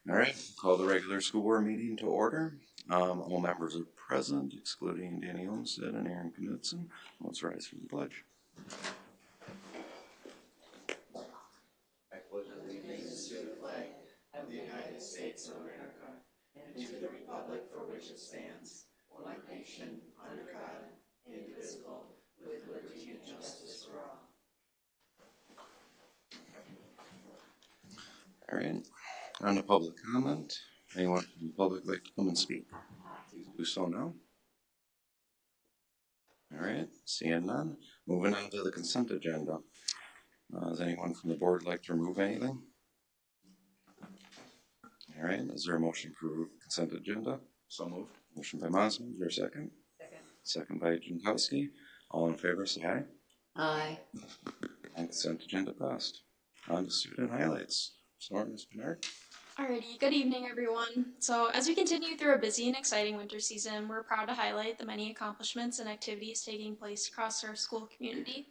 All right, call the regular school board meeting to order. All members are present, excluding Danny Olmsted and Aaron Knudsen. Let's rise for the pledge. I pledge allegiance to the flag of the United States of America and to the republic for which it stands, one nation, under God, indivisible, with liberty and justice for all. All right, on to public comment. Anyone from the public like to come and speak? Please do so now. All right, seeing none. Moving on to the consent agenda. Does anyone from the board like to remove anything? All right, is there a motion for consent agenda? So moved. Motion by Mosman, is there a second? Second. Second by Jankowski. All in favor, say aye. Aye. And consent agenda passed. On to student highlights. Sorry, Ms. Bernard. Alrighty, good evening everyone. So as we continue through a busy and exciting winter season, we're proud to highlight the many accomplishments and activities taking place across our school community.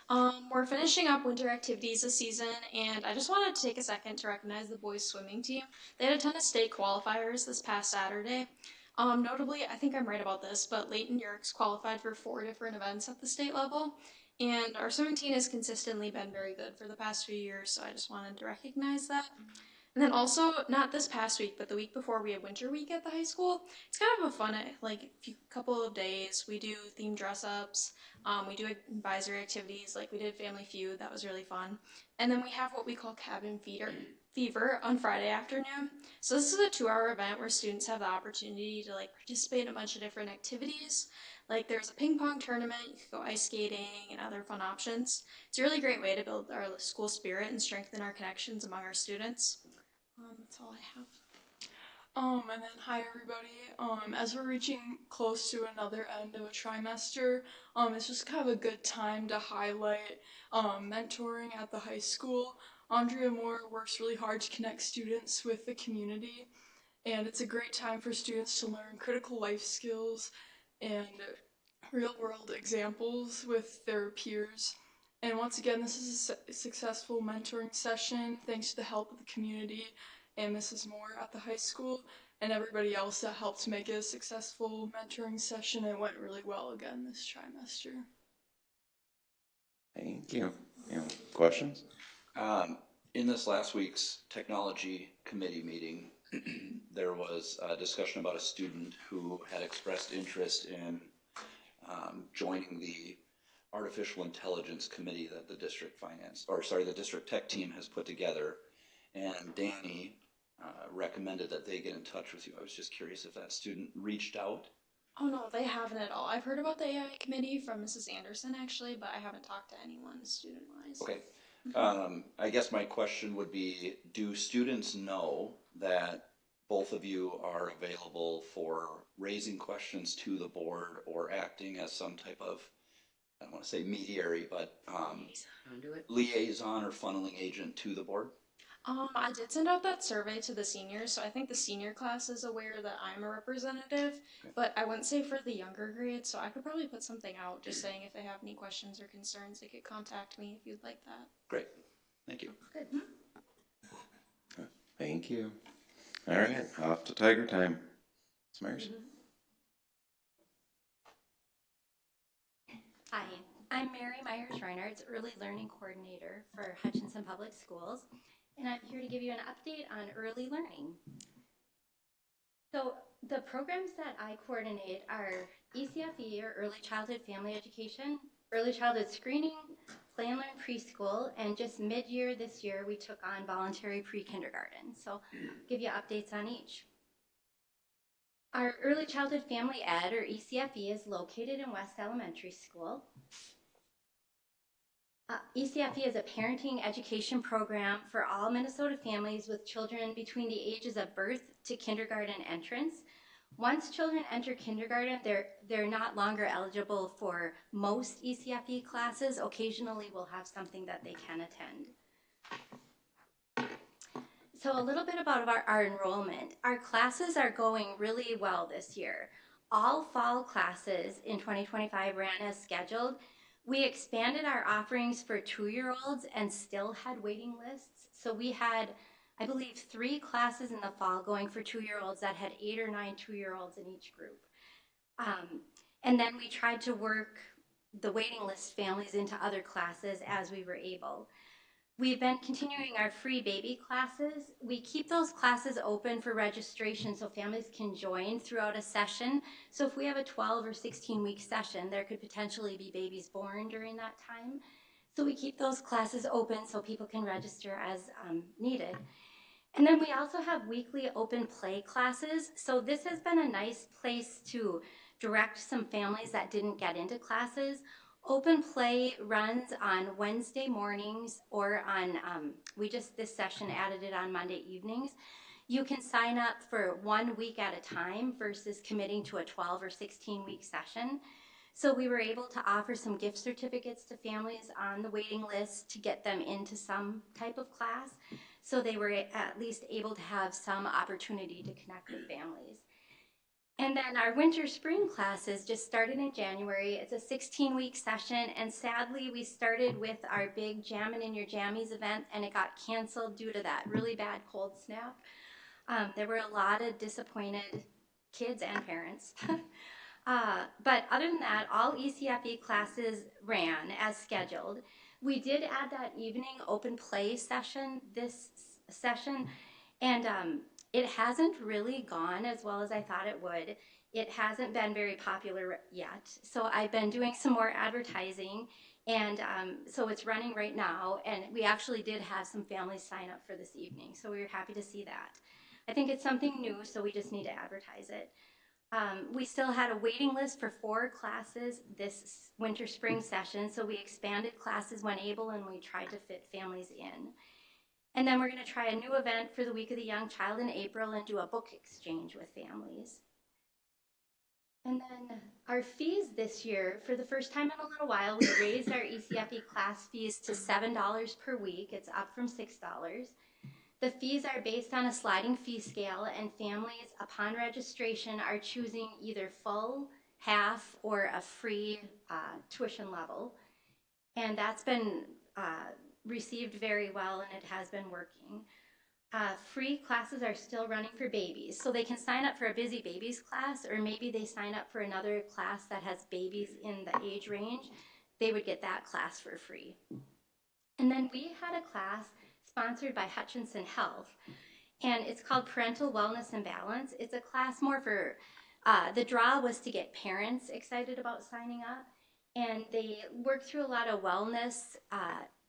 We're finishing up winter activities this season, and I just wanted to take a second to recognize the boys swimming team. They had a ton of state qualifiers this past Saturday. Notably, I think I'm right about this, but Leighton Yerkes qualified for 4 different events at the state level, and our swimming team has consistently been very good for the past few years, so I just wanted to recognize that. And then also, not this past week, but the week before, we had Winter Week at the high school. It's kind of a fun, couple of days. We do themed dress-ups. We do advisory activities, like we did Family Feud. That was really fun. And then we have what we call Cabin Fever on Friday afternoon. So this is a 2-hour event where students have the opportunity to participate in a bunch of different activities. Like there's a ping pong tournament, you could go ice skating and other fun options. It's a really great way to build our school spirit and strengthen our connections among our students. That's all I have. And then hi everybody. As we're reaching close to another end of a trimester, it's just kind of a good time to highlight mentoring at the high school. Andrea Moore works really hard to connect students with the community, and it's a great time for students to learn critical life skills and real-world examples with their peers. And once again, this is a successful mentoring session thanks to the help of the community and Mrs. Moore at the high school and everybody else that helped make it a successful mentoring session. It went really well again this trimester. Thank you. Any questions? In this last week's technology committee meeting, there was a discussion about a student who had expressed interest in joining the artificial intelligence committee that the district the district tech team has put together, and Danny recommended that they get in touch with you. I was just curious if that student reached out. Oh no, they haven't at all. I've heard about the AI committee from Mrs. Anderson actually, but I haven't talked to anyone student-wise. Okay. I guess my question would be, do students know that both of you are available for raising questions to the board or acting as some type of, I don't want to say mediary, but liaison or funneling agent to the board? I did send out that survey to the seniors, so I think the senior class is aware that I'm a representative, Okay. but I wouldn't say for the younger grades, so I could probably put something out just saying if they have any questions or concerns, they could contact me if you'd like that. Great. Thank you. Good. Thank you. All right, off to Tiger time. Ms. Myers? Hi, I'm Mary Myers-Reinhardt, Early Learning Coordinator for Hutchinson Public Schools, and I'm here to give you an update on early learning. So the programs that I coordinate are ECFE, or Early Childhood Family Education, Early Childhood Screening, Play and Learn Preschool, and just mid-year this year we took on voluntary pre-kindergarten. So I'll give you updates on each. Our Early Childhood Family Ed, or ECFE, is located in West Elementary School. ECFE is a parenting education program for all Minnesota families with children between the ages of birth to kindergarten entrance. Once children enter kindergarten, they're not longer eligible for most ECFE classes. Occasionally we'll have something that they can attend. So a little bit about our enrollment. Our classes are going really well this year. All fall classes in 2025 ran as scheduled. We expanded our offerings for 2-year-olds and still had waiting lists. So we had I believe, 3 classes in the fall going for 2-year-olds that had 8 or 9 2-year-olds in each group. And then we tried to work the waiting list families into other classes as we were able. We've been continuing our free baby classes. We keep those classes open for registration so families can join throughout a session. So if we have a 12 or 16-week session, there could potentially be babies born during that time. So we keep those classes open so people can register as needed. And then we also have weekly open play classes. So this has been a nice place to direct some families that didn't get into classes. Open play runs on Wednesday mornings, or on, we just this session added it on Monday evenings. You can sign up for 1 week at a time versus committing to a 12 or 16-week session. So we were able to offer some gift certificates to families on the waiting list to get them into some type of class. So they were at least able to have some opportunity to connect with families. And then our winter spring classes just started in January. It's a 16-week session, and sadly we started with our big Jammin' in Your Jammies event, and it got canceled due to that really bad cold snap. There were a lot of disappointed kids and parents. But other than that, all ECFE classes ran as scheduled. We did add that evening open play session this session, and it hasn't really gone as well as I thought it would. It hasn't been very popular yet. So I've been doing some more advertising, and so it's running right now, and we actually did have some families sign up for this evening, so we were happy to see that. I think it's something new, so we just need to advertise it. We still had a waiting list for 4 classes this winter spring session, so we expanded classes when able, and we tried to fit families in. And then we're going to try a new event for the Week of the Young Child in April and do a book exchange with families. And then our fees this year, for the first time in a little while, we raised our ECFE class fees to $7 per week. It's up from $6. The fees are based on a sliding fee scale, and families, upon registration, are choosing either full, half, or a free tuition level. And that's been received very well, and it has been working. Free classes are still running for babies, so they can sign up for a busy babies class, or maybe they sign up for another class that has babies in the age range. They would get that class for free. And then we had a class sponsored by Hutchinson Health, and it's called Parental Wellness and Balance. It's a class more for, the draw was to get parents excited about signing up, and they work through a lot of wellness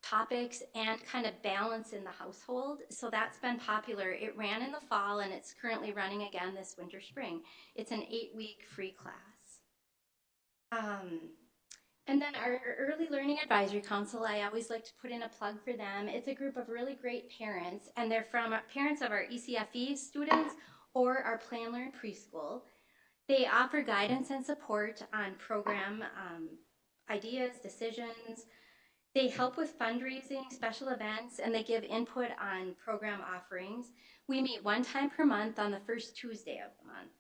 topics and kind of balance in the household. So that's been popular. It ran in the fall, and it's currently running again this winter spring. It's an 8-week free class. And then our Early Learning Advisory Council, I always like to put in a plug for them. It's a group of really great parents, and they're from parents of our ECFE students or our Plan Learn preschool. They offer guidance and support on program ideas, decisions. They help with fundraising, special events, and they give input on program offerings. We meet 1 time per month on the first Tuesday of the month.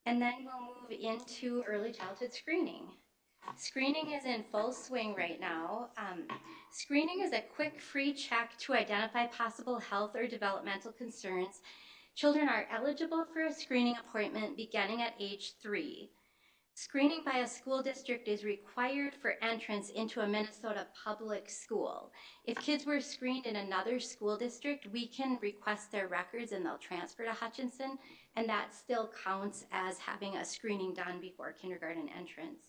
And then we'll move into early childhood screening. Screening is in full swing right now. Screening is a quick, free check to identify possible health or developmental concerns. Children are eligible for a screening appointment beginning at age 3. Screening by a school district is required for entrance into a Minnesota public school. If kids were screened in another school district, we can request their records and they'll transfer to Hutchinson, and that still counts as having a screening done before kindergarten entrance.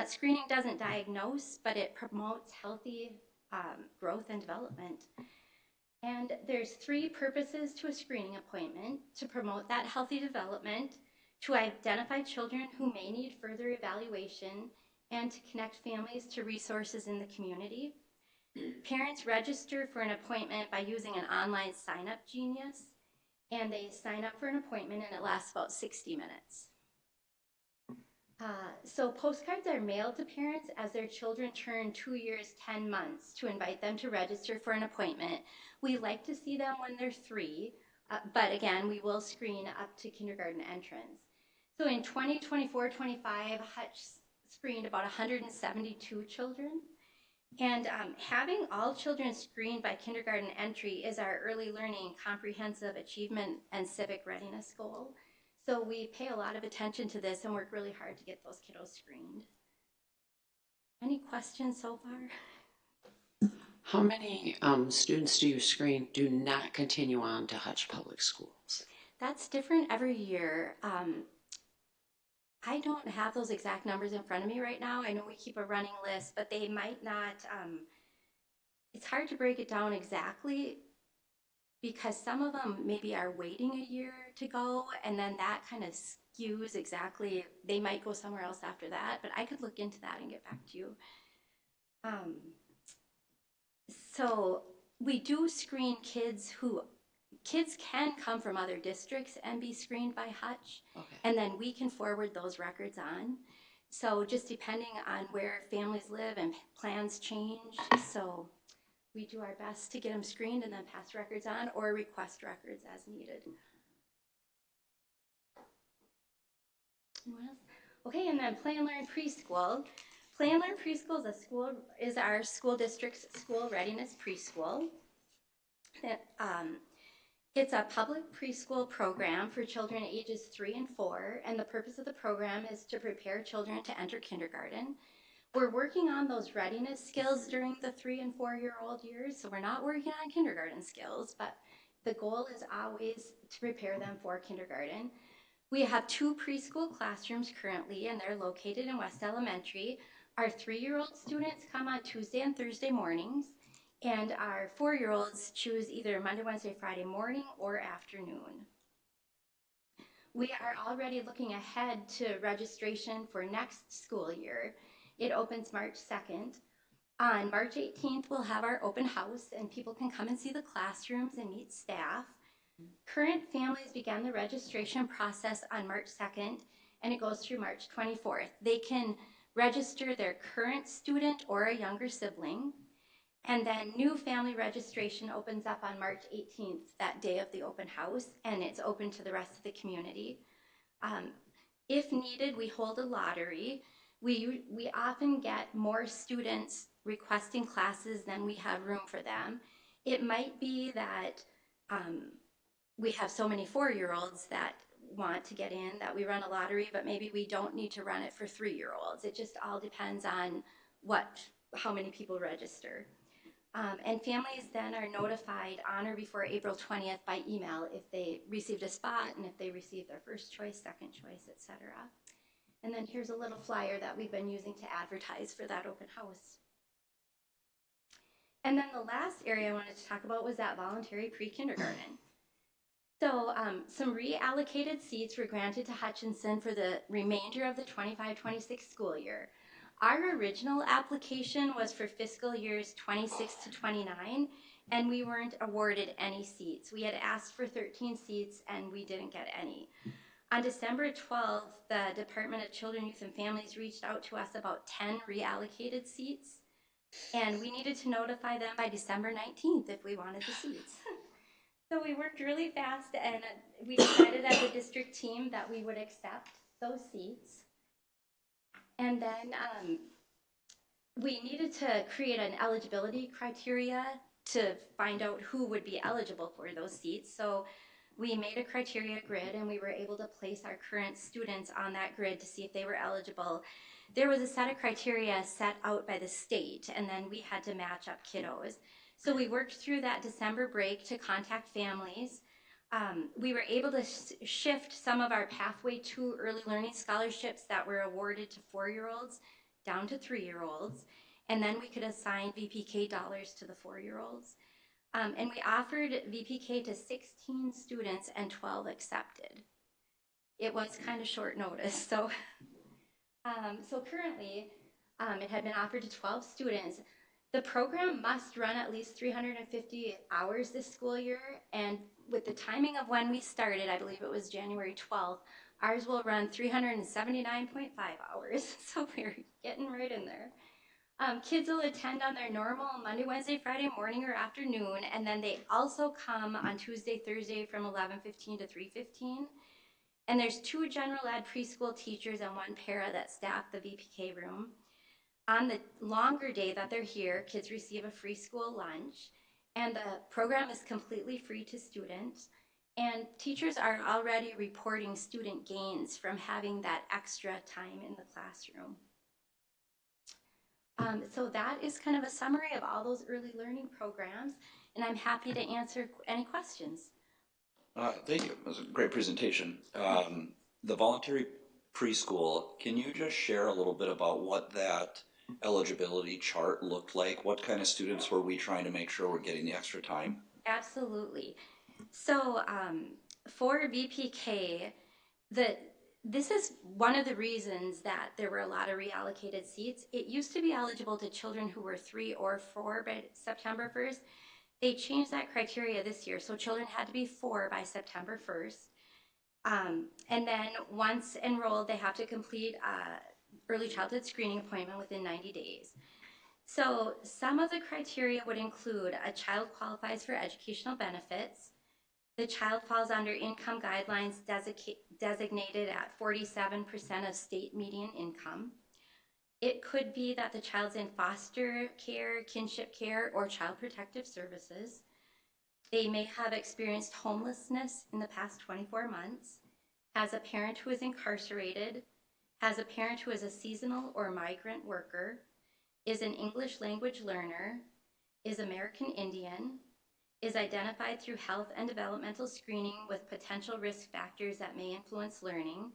Screening doesn't diagnose, but it promotes healthy growth and development. And there's 3 purposes to a screening appointment: to promote that healthy development, to identify children who may need further evaluation, and to connect families to resources in the community. Parents register for an appointment by using an online sign-up Genius, and they sign up for an appointment, and it lasts about 60 minutes. So postcards are mailed to parents as their children turn 2 years, 10 months to invite them to register for an appointment. We like to see them when they're 3, but again, we will screen up to kindergarten entrance. So in 2024-25, Hutch screened about 172 children, And having all children screened by kindergarten entry is our early learning, comprehensive achievement, and civic readiness goal. So we pay a lot of attention to this and work really hard to get those kiddos screened. Any questions so far? How many students do you screen do not continue on to Hutch Public Schools? That's different every year. I don't have those exact numbers in front of me right now. I know we keep a running list, but they might not, it's hard to break it down exactly because some of them maybe are waiting a year to go, and then that kind of skews exactly, they might go somewhere else after that, but I could look into that and get back to you. So we do screen kids can come from other districts and be screened by Hutch, okay. And then we can forward those records on. So just depending on where families live and plans change, so we do our best to get them screened and then pass records on or request records as needed. Anyone else? Okay, and then Play and Learn Preschool. Play and Learn Preschool is our school district's school readiness preschool. It's a public preschool program for children ages 3 and 4, and the purpose of the program is to prepare children to enter kindergarten. We're working on those readiness skills during the 3 and 4-year-old years, so we're not working on kindergarten skills, but the goal is always to prepare them for kindergarten. We have 2 preschool classrooms currently, and they're located in West Elementary. Our 3-year-old students come on Tuesday and Thursday mornings, and our 4-year-olds choose either Monday, Wednesday, Friday morning or afternoon. We are already looking ahead to registration for next school year. It opens March 2nd. On March 18th, we'll have our open house, and people can come and see the classrooms and meet staff. Current families began the registration process on March 2nd, and it goes through March 24th. They can register their current student or a younger sibling, and then new family registration opens up on March 18th, that day of the open house, and it's open to the rest of the community. If needed, we hold a lottery. We often get more students requesting classes than we have room for them. It might be that we have so many 4-year-olds that want to get in that we run a lottery, but maybe we don't need to run it for 3-year-olds. It just all depends on how many people register. And families then are notified on or before April 20th by email if they received a spot and if they received their first choice, second choice, etc. And then here's a little flyer that we've been using to advertise for that open house. And then the last area I wanted to talk about was that voluntary pre-kindergarten. So some reallocated seats were granted to Hutchinson for the remainder of the 25-26 school year. Our original application was for fiscal years 26 to 29, and we weren't awarded any seats. We had asked for 13 seats, and we didn't get any. On December 12th, the Department of Children, Youth, and Families reached out to us about 10 reallocated seats, and we needed to notify them by December 19th if we wanted the seats. So we worked really fast, and we decided as a district team that we would accept those seats. And then we needed to create an eligibility criteria to find out who would be eligible for those seats. So we made a criteria grid, and we were able to place our current students on that grid to see if they were eligible. There was a set of criteria set out by the state, and then we had to match up kiddos. So we worked through that December break to contact families. We were able to shift some of our Pathway 2 early learning scholarships that were awarded to 4-year-olds down to 3-year-olds, and then we could assign VPK dollars to the 4-year-olds. And we offered VPK to 16 students, and 12 accepted. It was kind of short notice, so currently it had been offered to 12 students. The program must run at least 350 hours this school year, and with the timing of when we started, I believe it was January 12th, ours will run 379.5 hours, so we're getting right in there. Kids will attend on their normal Monday, Wednesday, Friday morning or afternoon, and then they also come on Tuesday, Thursday from 11:15 to 3:15. And there's 2 general ed preschool teachers and 1 para that staff the VPK room. On the longer day that they're here, kids receive a free school lunch, and the program is completely free to students. And teachers are already reporting student gains from having that extra time in the classroom. So that is kind of a summary of all those early learning programs, and I'm happy to answer any questions. Thank you. It was a great presentation. The voluntary preschool, can you just share a little bit about what that eligibility chart looked like? What kind of students were we trying to make sure we're getting the extra time? Absolutely. So for VPK, this is one of the reasons that there were a lot of reallocated seats. It used to be eligible to children who were 3 or 4 by September 1st. They changed that criteria this year, so children had to be 4 by September 1st. And then once enrolled, they have to complete an early childhood screening appointment within 90 days. So some of the criteria would include a child qualifies for educational benefits, the child falls under income guidelines designated at 47% of state median income. It could be that the child's in foster care, kinship care, or child protective services. They may have experienced homelessness in the past 24 months, has a parent who is incarcerated, has a parent who is a seasonal or migrant worker, is an English language learner, is American Indian, is identified through health and developmental screening with potential risk factors that may influence learning,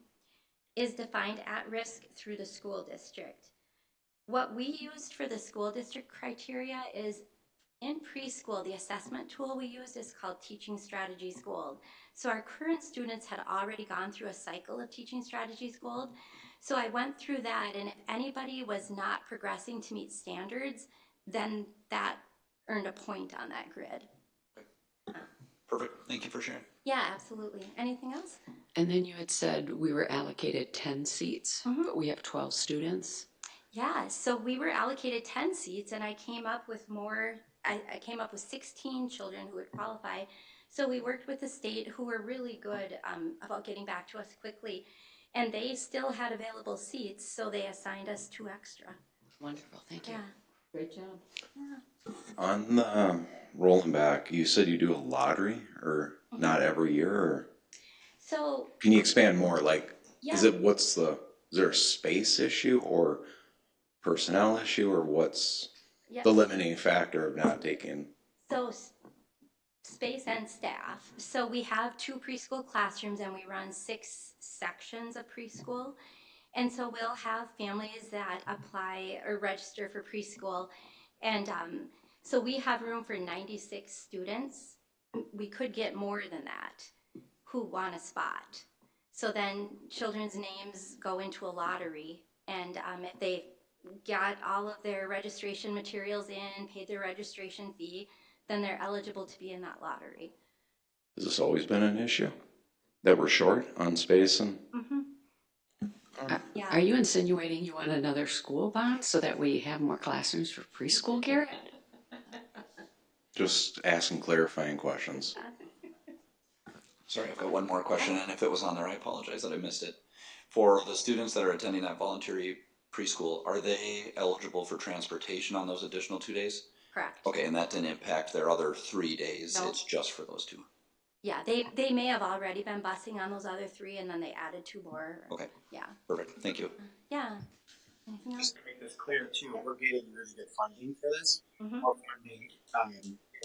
is defined at risk through the school district. What we used for the school district criteria is in preschool, the assessment tool we used is called Teaching Strategies Gold. So our current students had already gone through a cycle of Teaching Strategies Gold. So I went through that, and if anybody was not progressing to meet standards, then that earned a point on that grid. Perfect. Thank you for sharing. Yeah, absolutely. Anything else? And then you had said we were allocated 10 seats, but we have 12 students. Yeah, so we were allocated 10 seats, and I came up with more. I came up with 16 children who would qualify. So we worked with the state, who were really good about getting back to us quickly. And they still had available seats, so they assigned us 2 extra. Wonderful, thank you. Yeah. Great job. Yeah. On the rolling back, you said you do a lottery, or not every year, or So, can you expand more? Like, yeah. is there a space issue or personnel issue, or what's Yeah. the limiting factor of not taking? So space and staff. So we have 2 preschool classrooms, and we run 6 sections of preschool. And so we'll have families that apply or register for preschool. And so we have room for 96 students. We could get more than that who want a spot. So then children's names go into a lottery. And if they got all of their registration materials in, paid their registration fee, then they're eligible to be in that lottery. Has this always been an issue? That we're short on space and? Yeah. Are you insinuating you want another school bond so that we have more classrooms for preschool, Garrett? Just asking clarifying questions. Sorry, I've got one more question, and if it was on there, I apologize that I missed it. For the students that are attending that voluntary preschool, are they eligible for transportation on those additional 2 days? Correct. Okay, and that didn't impact their other 3 days, No. it's just for those 2? Yeah, they may have already been busing on those other 3, and then they added 2 more. Okay. Yeah. Perfect, thank you. Yeah. Anything else? Just to make this clear too, we're getting really good funding for this. Mhm. More funding,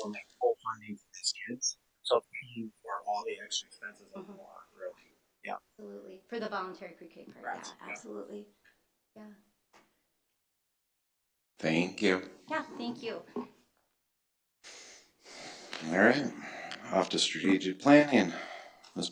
like full funding for these kids. So paying for all the extra expenses and more, really. Yeah. Absolutely. For the voluntary pre-K part, Correct. yeah, absolutely. Yeah. Thank you. Yeah, thank you. All right, off to strategic planning. Ms.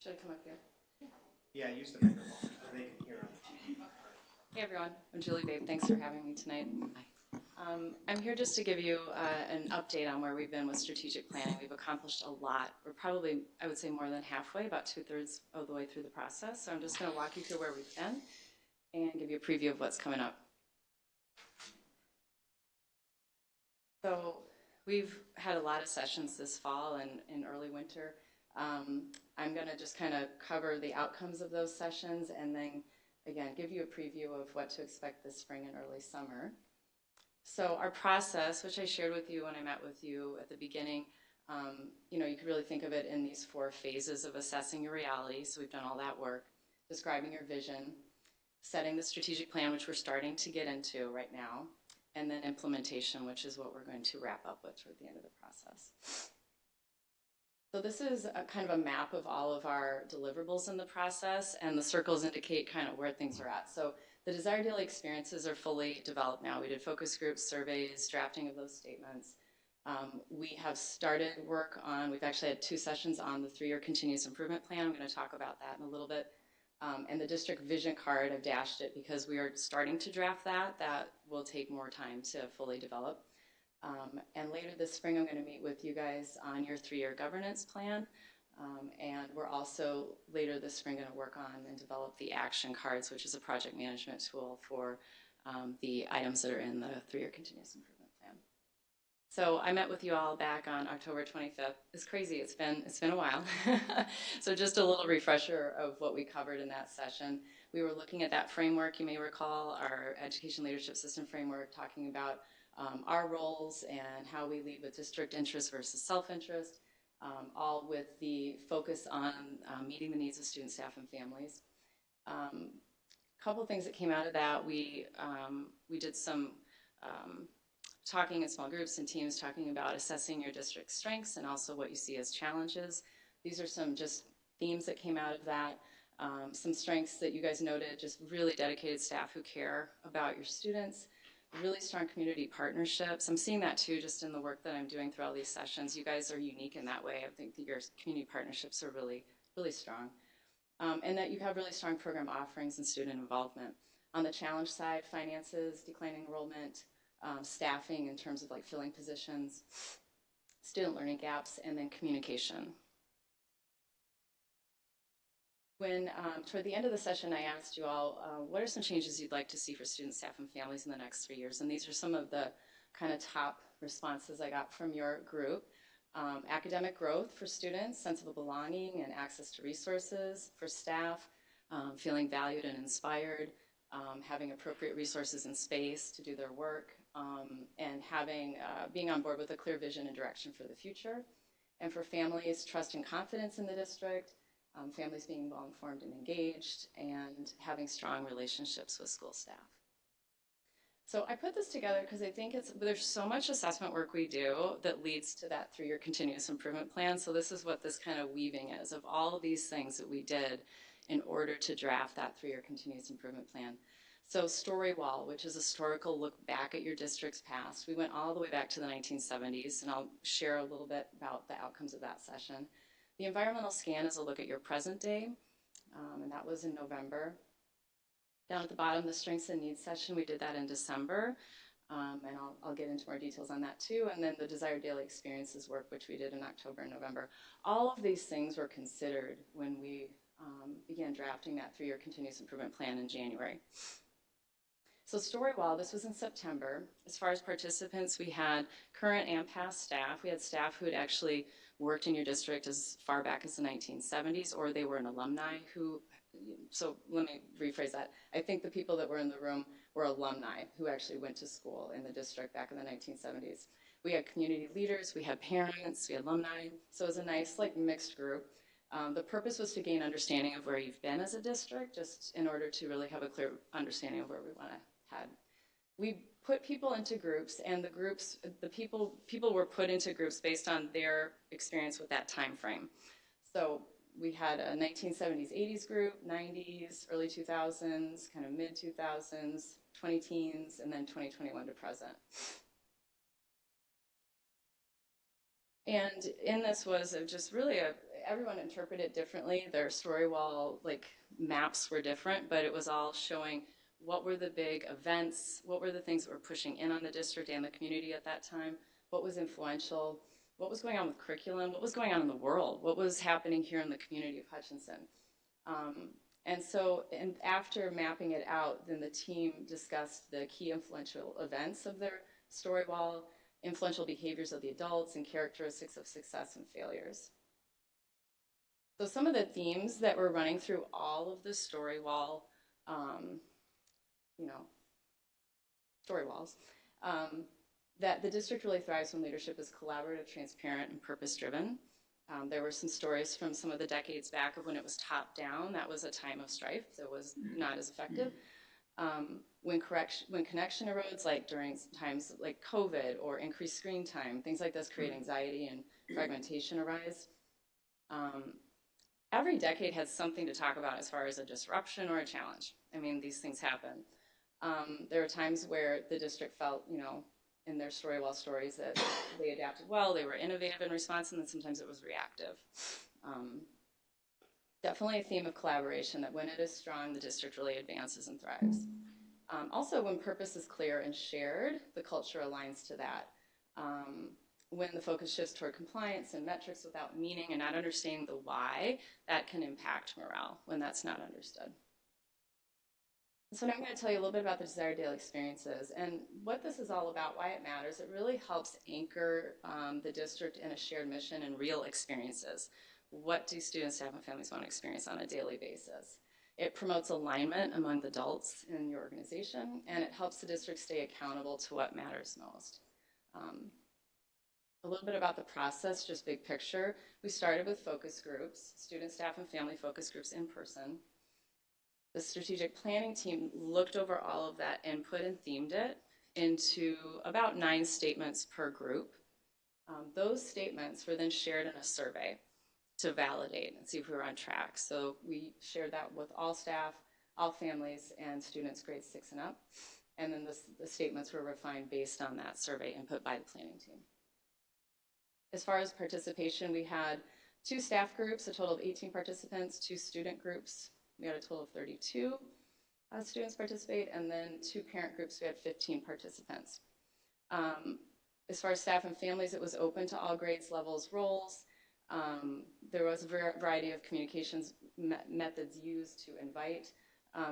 Should I come up here? Yeah, use the microphone so they can hear us. Hey everyone, I'm Julie Babe. Thanks for having me tonight. I'm here just to give you an update on where we've been with strategic planning. We've accomplished a lot. We're probably, I would say, more than halfway, about 2/3 of the way through the process. So I'm just going to walk you through where we've been and give you a preview of what's coming up. So we've had a lot of sessions this fall and early winter. I'm going to just kind of cover the outcomes of those sessions and then, again, give you a preview of what to expect this spring and early summer. So our process, which I shared with you when I met with you at the beginning, you know, you could really think of it in these 4 phases of assessing your reality. So we've done all that work, describing your vision, setting the strategic plan, which we're starting to get into right now, and then implementation, which is what we're going to wrap up with toward the end of the process. So this is a kind of a map of all of our deliverables in the process, and the circles indicate kind of where things are at. So the desired daily experiences are fully developed now. We did focus groups, surveys, drafting of those statements. We have started work on, we've actually had 2 sessions on the 3-year continuous improvement plan. I'm going to talk about that in a little bit. And the district vision card, I've dashed it because we are starting to draft that. That will take more time to fully develop. And later this spring, I'm going to meet with you guys on your 3-year governance plan. And we're also later this spring going to work on and develop the action cards, which is a project management tool for the items that are in the 3-year continuous improvement plan. So I met with you all back on October 25th. It's crazy. It's been a while. So just a little refresher of what we covered in that session. We were looking at that framework. You may recall our education leadership system framework, talking about our roles and how we lead with district interest versus self-interest. All with the focus on meeting the needs of students, staff, and families. A couple of things that came out of that, we did some talking in small groups and teams, talking about assessing your district's strengths and also what you see as challenges. These are some just themes that came out of that. Some strengths that you guys noted, just really dedicated staff who care about your students. Really strong community partnerships. I'm seeing that too just in the work that I'm doing through all these sessions. You guys are unique in that way. I think that your community partnerships are really, really strong. And that you have really strong program offerings and student involvement. On the challenge side, finances, declining enrollment, staffing in terms of like filling positions, student learning gaps, and then communication. When, toward the end of the session, I asked you all, what are some changes you'd like to see for students, staff, and families in the next 3 years? And these are some of the kind of top responses I got from your group. Academic growth for students, sense of belonging and access to resources. For staff, feeling valued and inspired, having appropriate resources and space to do their work, and having, being on board with a clear vision and direction for the future. And for families, trust and confidence in the district. Families being well-informed and engaged, and having strong relationships with school staff. So I put this together because I think there's so much assessment work we do that leads to that 3-year continuous improvement plan. So this is what this kind of weaving is of all of these things that we did in order to draft that 3-year continuous improvement plan. So story wall, which is a historical look back at your district's past. We went all the way back to the 1970s, and I'll share a little bit about the outcomes of that session. The environmental scan is a look at your present day, and that was in November. Down at the bottom, the strengths and needs session, we did that in December, and I'll get into more details on that too. And then the desired daily experiences work, which we did in October and November. All of these things were considered when we began drafting that 3-year continuous improvement plan in January. So story wall, this was in September. As far as participants, we had current and past staff. We had staff who had actually worked in your district as far back as the 1970s, or they were an alumni who, so let me rephrase that. I think the people that were in the room were alumni who actually went to school in the district back in the 1970s. We had community leaders, we had parents, we had alumni, so it was a nice like mixed group. The purpose was to gain understanding of where you've been as a district, just in order to really have a clear understanding of where we want to head. We put people into groups, and the groups, the people were put into groups based on their experience with that time frame. So we had a 1970s, 80s group, 90s, early 2000s, kind of mid 2000s, 20 teens, and then 2021 to present. And in this was just really everyone interpreted differently. Their story wall like maps were different, but it was all showing what were the big events, what were the things that were pushing in on the district and the community at that time, what was influential, what was going on with curriculum, what was going on in the world, what was happening here in the community of Hutchinson. And after mapping it out, then the team discussed the key influential events of their story wall, influential behaviors of the adults, and characteristics of success and failures. So some of the themes that were running through all of the story wall, story walls, that the district really thrives when leadership is collaborative, transparent, and purpose-driven. There were some stories from some of the decades back of when it was top-down. That was a time of strife, so it was not as effective. When connection erodes, like during times like COVID or increased screen time, things like this create anxiety and fragmentation arise. Every decade has something to talk about as far as a disruption or a challenge. I mean, these things happen. There are times where the district felt, in their story wall stories that they adapted well, they were innovative in response, and then sometimes it was reactive. Definitely a theme of collaboration, that when it is strong, the district really advances and thrives. Also, when purpose is clear and shared, the culture aligns to that. When the focus shifts toward compliance and metrics without meaning and not understanding the why, that can impact morale when that's not understood. So now I'm going to tell you a little bit about the desired daily experiences and what this is all about, why it matters. It really helps anchor the district in a shared mission and real experiences. What do students, staff, and families want to experience on a daily basis? It promotes alignment among the adults in your organization, and it helps the district stay accountable to what matters most. A little bit about the process, just big picture. We started with focus groups, student, staff, and family focus groups in person. The strategic planning team looked over all of that input and themed it into about 9 statements per group. Those statements were then shared in a survey to validate and see if we were on track. So we shared that with all staff, all families, and students grades 6 and up. And then the statements were refined based on that survey input by the planning team. As far as participation, we had 2 staff groups, a total of 18 participants, 2 student groups. We had a total of 32 students participate, and then 2 parent groups, we had 15 participants. As far as staff and families, it was open to all grades, levels, roles. There was a variety of communications methods used to invite.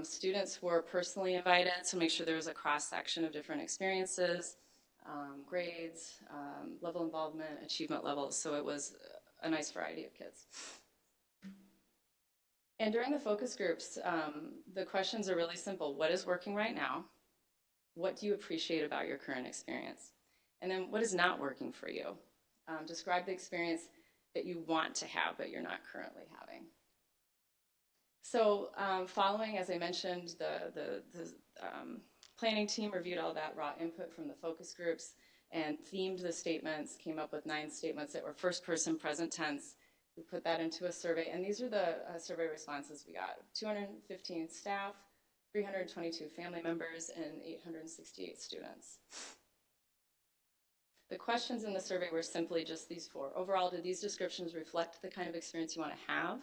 Students were personally invited, so make sure there was a cross-section of different experiences, grades, level involvement, achievement levels, so it was a nice variety of kids. And during the focus groups, the questions are really simple. What is working right now? What do you appreciate about your current experience? And then what is not working for you? Describe the experience that you want to have but you're not currently having. So following, as I mentioned, the planning team reviewed all that raw input from the focus groups and themed the statements, came up with 9 statements that were first person, present tense. We put that into a survey, and these are the survey responses we got. 215 staff, 322 family members, and 868 students. The questions in the survey were simply just these 4. Overall, do these descriptions reflect the kind of experience you want to have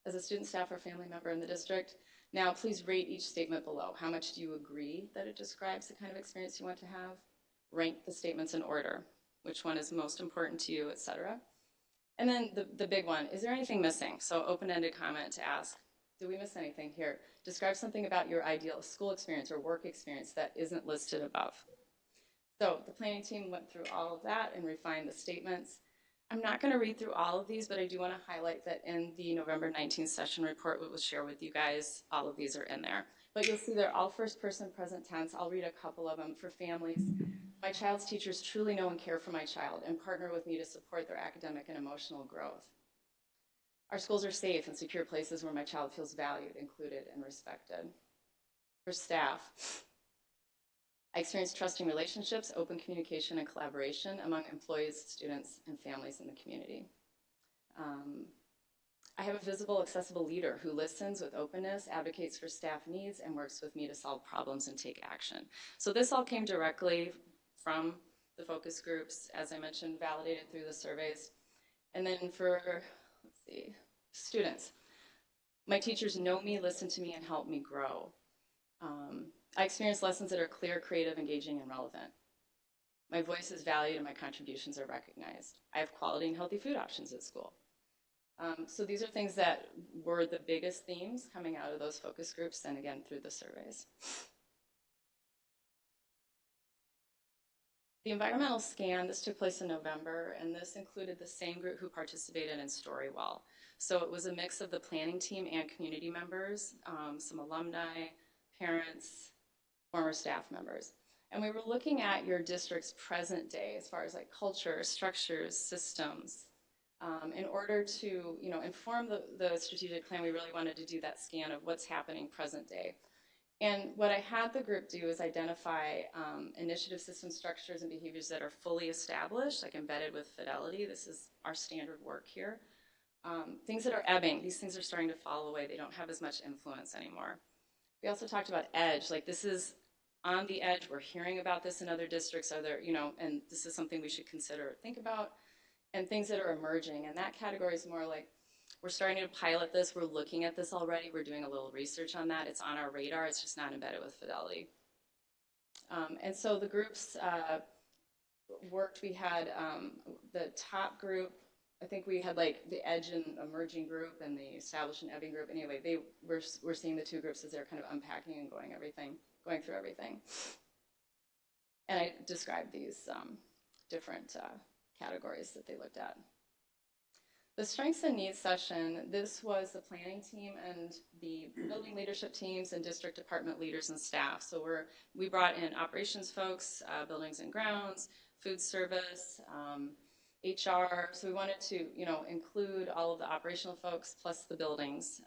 as a student, staff, or family member in the district? Now, please rate each statement below. How much do you agree that it describes the kind of experience you want to have? Rank the statements in order. Which one is most important to you, etc. And then the big one, is there anything missing? So open-ended comment to ask, did we miss anything here? Describe something about your ideal school experience or work experience that isn't listed above. So the planning team went through all of that and refined the statements. I'm not going to read through all of these, but I do want to highlight that in the November 19th session report we will share with you guys, all of these are in there. But you'll see they're all first person present tense. I'll read a couple of them for families. My child's teachers truly know and care for my child and partner with me to support their academic and emotional growth. Our schools are safe and secure places where my child feels valued, included, and respected. For staff, I experience trusting relationships, open communication, and collaboration among employees, students, and families in the community. I have a visible, accessible leader who listens with openness, advocates for staff needs, and works with me to solve problems and take action. So this all came directly from the focus groups, as I mentioned, validated through the surveys. And then for, let's see, students, my teachers know me, listen to me, and help me grow. I experience lessons that are clear, creative, engaging, and relevant. My voice is valued and my contributions are recognized. I have quality and healthy food options at school. So these are things that were the biggest themes coming out of those focus groups and again through the surveys. The environmental scan, this took place in November, and this included the same group who participated in Storywell. So it was a mix of the planning team and community members, some alumni, parents, former staff members. And we were looking at your district's present day as far as like culture, structures, systems. In order to inform the strategic plan, we really wanted to do that scan of what's happening present day. And what I had the group do is identify initiative system structures and behaviors that are fully established, like embedded with fidelity. This is our standard work here. Things that are ebbing, these things are starting to fall away. They don't have as much influence anymore. We also talked about edge, like this is on the edge. We're hearing about this in other districts, and this is something we should consider, think about, and things that are emerging. And that category is more like, we're starting to pilot this, we're looking at this already, we're doing a little research on that, it's on our radar, it's just not embedded with fidelity. And so the groups worked, we had the top group, I think we had like the edge and emerging group and the established and ebbing group. Anyway, we're seeing the two groups as they're kind of unpacking and going through everything. And I described these different categories that they looked at. The strengths and needs session, this was the planning team and the building leadership teams and district department leaders and staff. So we brought in operations folks, buildings and grounds, food service, HR. So we wanted to, include all of the operational folks plus the buildings.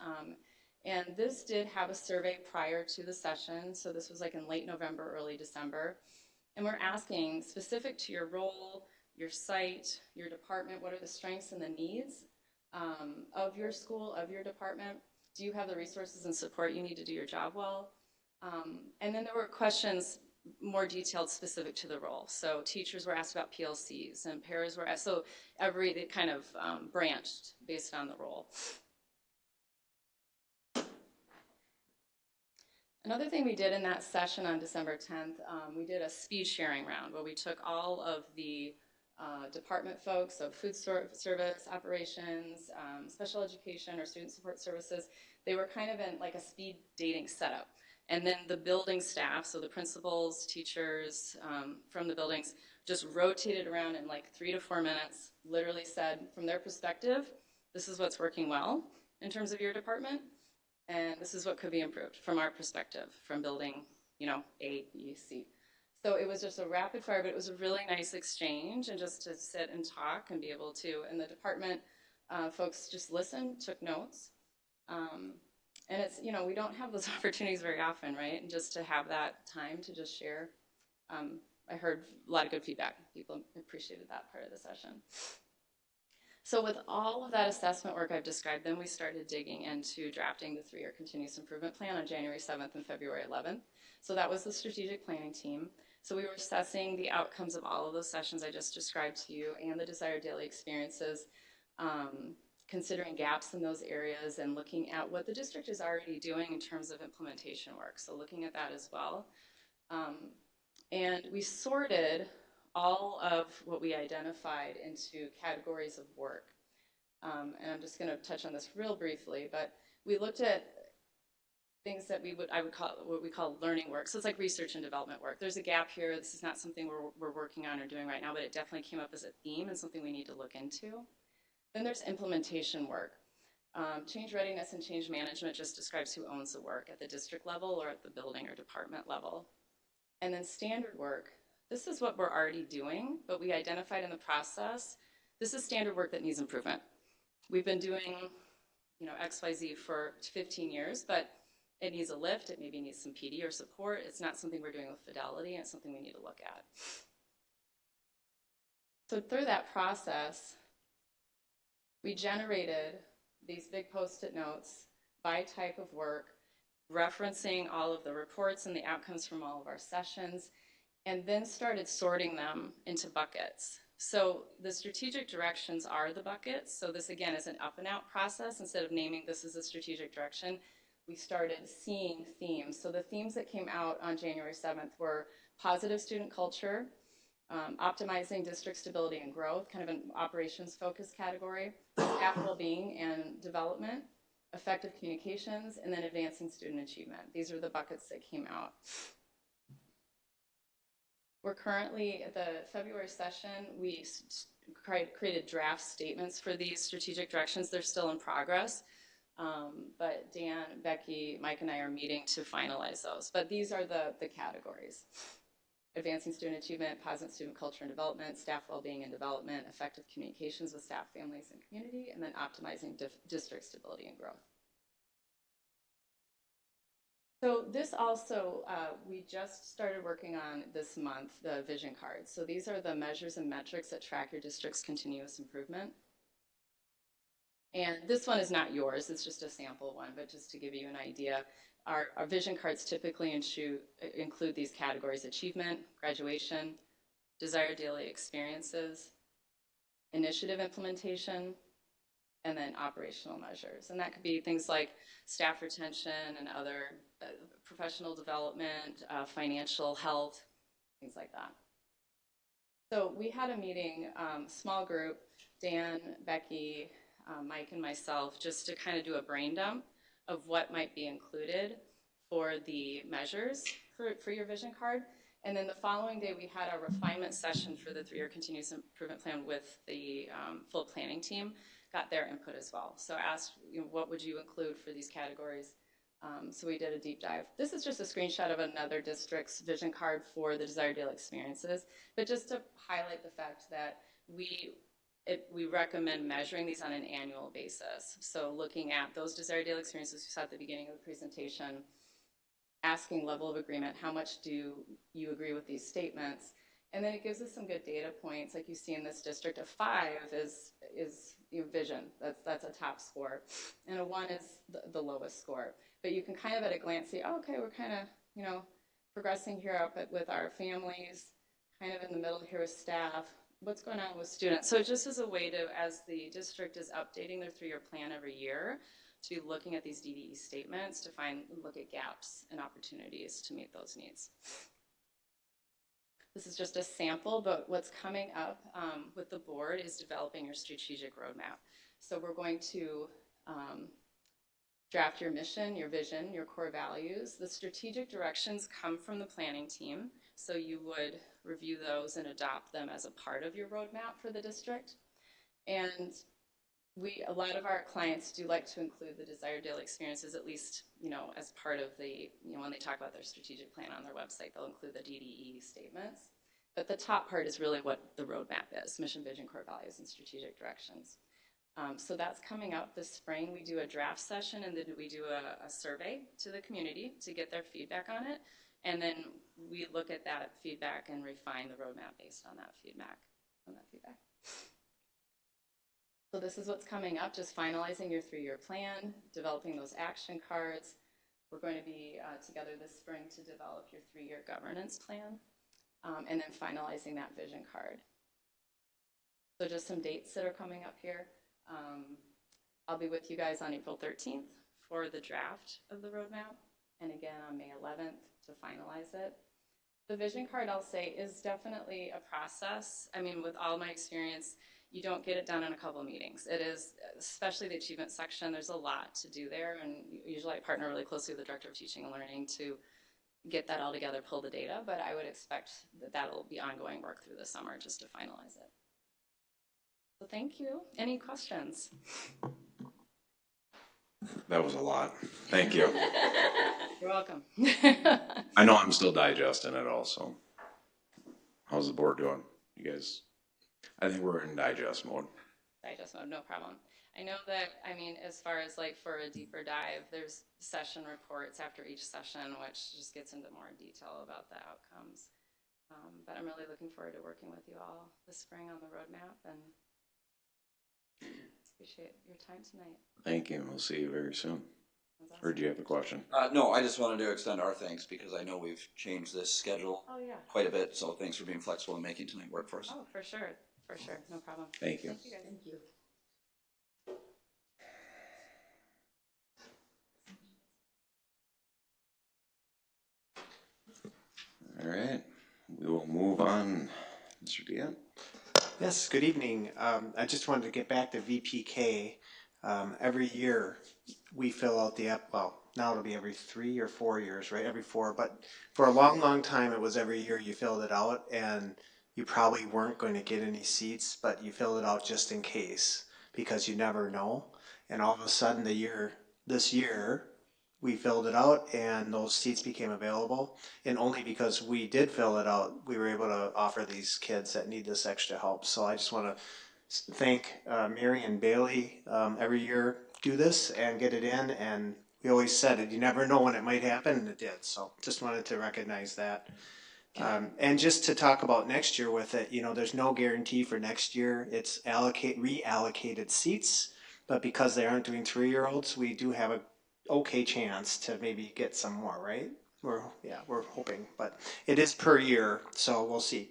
And this did have a survey prior to the session. So this was like in late November, early December. And we're asking, specific to your role, your site, your department, what are the strengths and the needs of your school, of your department? Do you have the resources and support you need to do your job well? And then there were questions more detailed specific to the role. So teachers were asked about PLCs and paras were asked, so it kind of branched based on the role. Another thing we did in that session on December 10th, we did a speed sharing round where we took all of the department folks, so food service, operations, special education or student support services. They were kind of in like a speed dating setup. And then the building staff, so the principals, teachers from the buildings, just rotated around in like 3 to 4 minutes, literally said from their perspective, this is what's working well in terms of your department, and this is what could be improved from our perspective, from building, A, B, C. So it was just a rapid fire, but it was a really nice exchange, and just to sit and talk and be able to, and the department folks just listened, took notes. And it's, we don't have those opportunities very often, right? And just to have that time to just share. I heard a lot of good feedback. People appreciated that part of the session. So with all of that assessment work I've described, then we started digging into drafting the 3-year continuous improvement plan on January 7th and February 11th. So that was the strategic planning team. So we were assessing the outcomes of all of those sessions I just described to you and the desired daily experiences, considering gaps in those areas and looking at what the district is already doing in terms of implementation work. So looking at that as well. And we sorted all of what we identified into categories of work. And I'm just going to touch on this real briefly, but we looked at things that I would call what we call learning work. So it's like research and development work. There's a gap here. This is not something we're working on or doing right now, but it definitely came up as a theme and something we need to look into. Then there's implementation work. Change readiness and change management just describes who owns the work at the district level or at the building or department level. And then standard work. This is what we're already doing, but we identified in the process, this is standard work that needs improvement. We've been doing, XYZ for 15 years, but it needs a lift. It maybe needs some PD or support. It's not something we're doing with fidelity, and it's something we need to look at. So through that process, we generated these big Post-it notes by type of work, referencing all of the reports and the outcomes from all of our sessions. and then started sorting them into buckets. So the strategic directions are the buckets. So this again is an up and out process. Instead of naming this as a strategic direction, we started seeing themes. So the themes that came out on January 7th were positive student culture, optimizing district stability and growth, kind of an operations focused category, staff well-being and development, effective communications, and then advancing student achievement. These are the buckets that came out. We're currently at the February session, we created draft statements for these strategic directions. They're still in progress, but Dan, Becky, Mike, and I are meeting to finalize those. But these are the categories. Advancing student achievement, positive student culture and development, staff well-being and development, effective communications with staff, families, and community, and then optimizing district stability and growth. So this also, we just started working on this month, the vision cards. So these are the measures and metrics that track your district's continuous improvement. And this one is not yours, it's just a sample one, but just to give you an idea, our vision cards typically include these categories: achievement, graduation, desired daily experiences, initiative implementation, and then operational measures. And that could be things like staff retention and other professional development, financial health, things like that. So we had a meeting, small group, Dan, Becky, Mike, and myself, just to kind of do a brain dump of what might be included for the measures for your vision card. And then the following day, we had a refinement session for the 3-year continuous improvement plan with the full planning team, got their input as well. So asked, what would you include for these categories? So we did a deep dive. This is just a screenshot of another district's vision card for the desired daily experiences, but just to highlight the fact that we recommend measuring these on an annual basis. So looking at those desired daily experiences you saw at the beginning of the presentation, asking level of agreement, how much do you agree with these statements? And then it gives us some good data points, like you see in this district. A 5 is vision, that's a top score, and a 1 is the lowest score. But you can kind of at a glance see, oh, okay, we're kind of, progressing here up with our families, kind of in the middle here with staff, what's going on with students. So just as a way to, as the district is updating their 3-year plan every year, to be looking at these DDE statements to look at gaps and opportunities to meet those needs. This is just a sample, but what's coming up with the board is developing your strategic roadmap. So we're going to draft your mission, your vision, your core values. The strategic directions come from the planning team, so you would review those and adopt them as a part of your roadmap for the district. And a lot of our clients do like to include the desired daily experiences, at least, as part of the, when they talk about their strategic plan on their website, they'll include the DDE statements. But the top part is really what the roadmap is: mission, vision, core values, and strategic directions. So that's coming up this spring. We do a draft session, and then we do a survey to the community to get their feedback on it. And then we look at that feedback and refine the roadmap based on that feedback. So this is what's coming up, just finalizing your 3-year plan, developing those action cards. We're going to be together this spring to develop your 3-year governance plan, and then finalizing that vision card. So just some dates that are coming up here. I'll be with you guys on April 13th for the draft of the roadmap, and again on May 11th to finalize it. The vision card, I'll say, is definitely a process. I mean, with all my experience, you don't get it done in a couple of meetings. It is, especially the achievement section, there's a lot to do there, and usually I partner really closely with the Director of Teaching and Learning to get that all together, pull the data, but I would expect that that'll be ongoing work through the summer just to finalize it. So thank you. Any questions? That was a lot. Thank you. You're welcome. I know I'm still digesting it also. How's the board doing? You guys? I think we're in digest mode. Digest mode, no problem. I know that, as far as for a deeper dive, there's session reports after each session, which just gets into more detail about the outcomes. But I'm really looking forward to working with you all this spring on the roadmap, and appreciate your time tonight. Thank you. We'll see you very soon. Or do you have a question? No, I just wanted to extend our thanks because I know we've changed this schedule Oh, yeah. quite a bit. So thanks for being flexible and making tonight work for us. Oh, for sure. For sure. No problem. Thank you. Thank you, guys. Thank you. All right, we will move on. Mr. Deanne? Yes, good evening. I just wanted to get back to VPK. Every year we fill out the app, well, now it'll be every 3 or 4 years, right? Every 4, but for a long, long time it was every year you filled it out and you probably weren't going to get any seats, but you filled it out just in case because you never know. And all of a sudden this year, we filled it out and those seats became available. And only because we did fill it out, we were able to offer these kids that need this extra help. So I just want to thank Mary and Bailey. Every year do this and get it in. And we always said it, you never know when it might happen, and it did. So just wanted to recognize that. And just to talk about next year with it, there's no guarantee for next year. It's reallocated seats, but because they aren't doing 3-year-olds, we do have a okay chance to maybe get some more, right? We're hoping, but it is per year, so we'll see.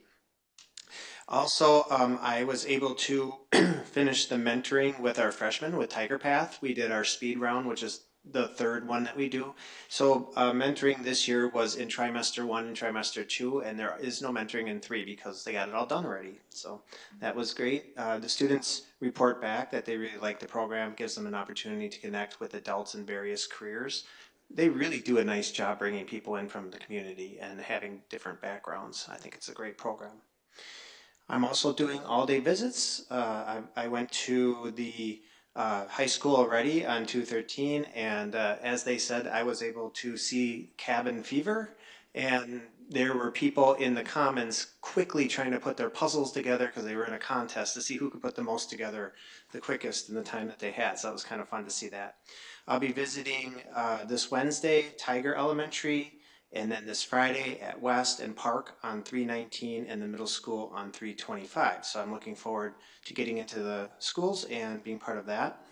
Also, I was able to finish the mentoring with our freshmen with Tiger Path. We did our speed round, which is the third one that we do. So mentoring this year was in trimester 1 and trimester 2, and there is no mentoring in 3 because they got it all done already. So that was great. The students report back that they really like the program, gives them an opportunity to connect with adults in various careers. They really do a nice job bringing people in from the community and having different backgrounds. I think it's a great program. I'm also doing all-day visits. I went to the high school already on 213, and as they said, I was able to see cabin fever, and there were people in the commons quickly trying to put their puzzles together because they were in a contest to see who could put the most together the quickest in the time that they had. So that was kind of fun to see that. I'll be visiting this Wednesday, Tiger Elementary, and then this Friday at West and Park on 319 and the middle school on 325. So I'm looking forward to getting into the schools and being part of that.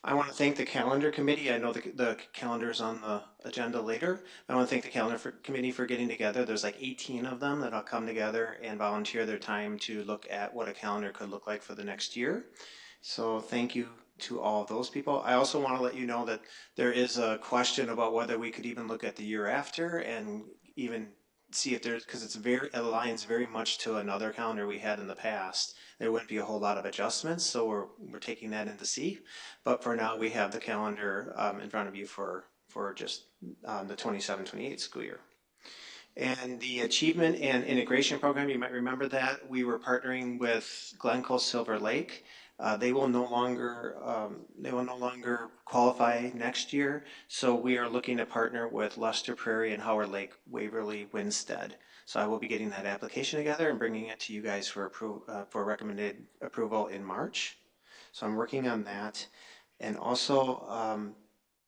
I want to thank the calendar committee. I know the calendar is on the agenda later. I want to thank the calendar committee for getting together. There's like 18 of them that'll come together and volunteer their time to look at what a calendar could look like for the next year. So thank you to all of those people. I also want to let you know that there is a question about whether we could even look at the year after and even see if there's, because it aligns very much to another calendar we had in the past. There wouldn't be a whole lot of adjustments, so we're taking that into C. But for now, we have the calendar in front of you for just the 27-28 school year. And the Achievement and Integration Program, you might remember that we were partnering with Glencoe Silver Lake. They will no longer qualify next year, so we are looking to partner with Luster Prairie and Howard Lake, Waverly, Winstead. So I will be getting that application together and bringing it to you guys for recommended approval in March. So I'm working on that, and also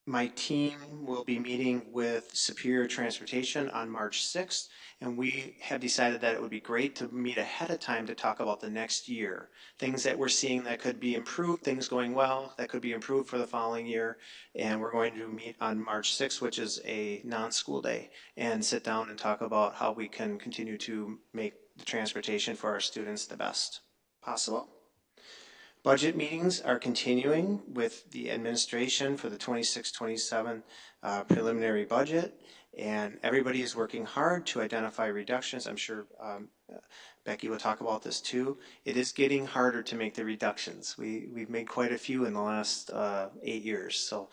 my team will be meeting with Superior Transportation on March 6th, and we have decided that it would be great to meet ahead of time to talk about the next year. Things that we're seeing that could be improved, things going well that could be improved for the following year. And we're going to meet on March 6th, which is a non-school day, and sit down and talk about how we can continue to make the transportation for our students the best possible. Budget meetings are continuing with the administration for the 26-27 preliminary budget, and everybody is working hard to identify reductions. I'm sure Becky will talk about this too. It is getting harder to make the reductions. We've made quite a few in the last 8 years, so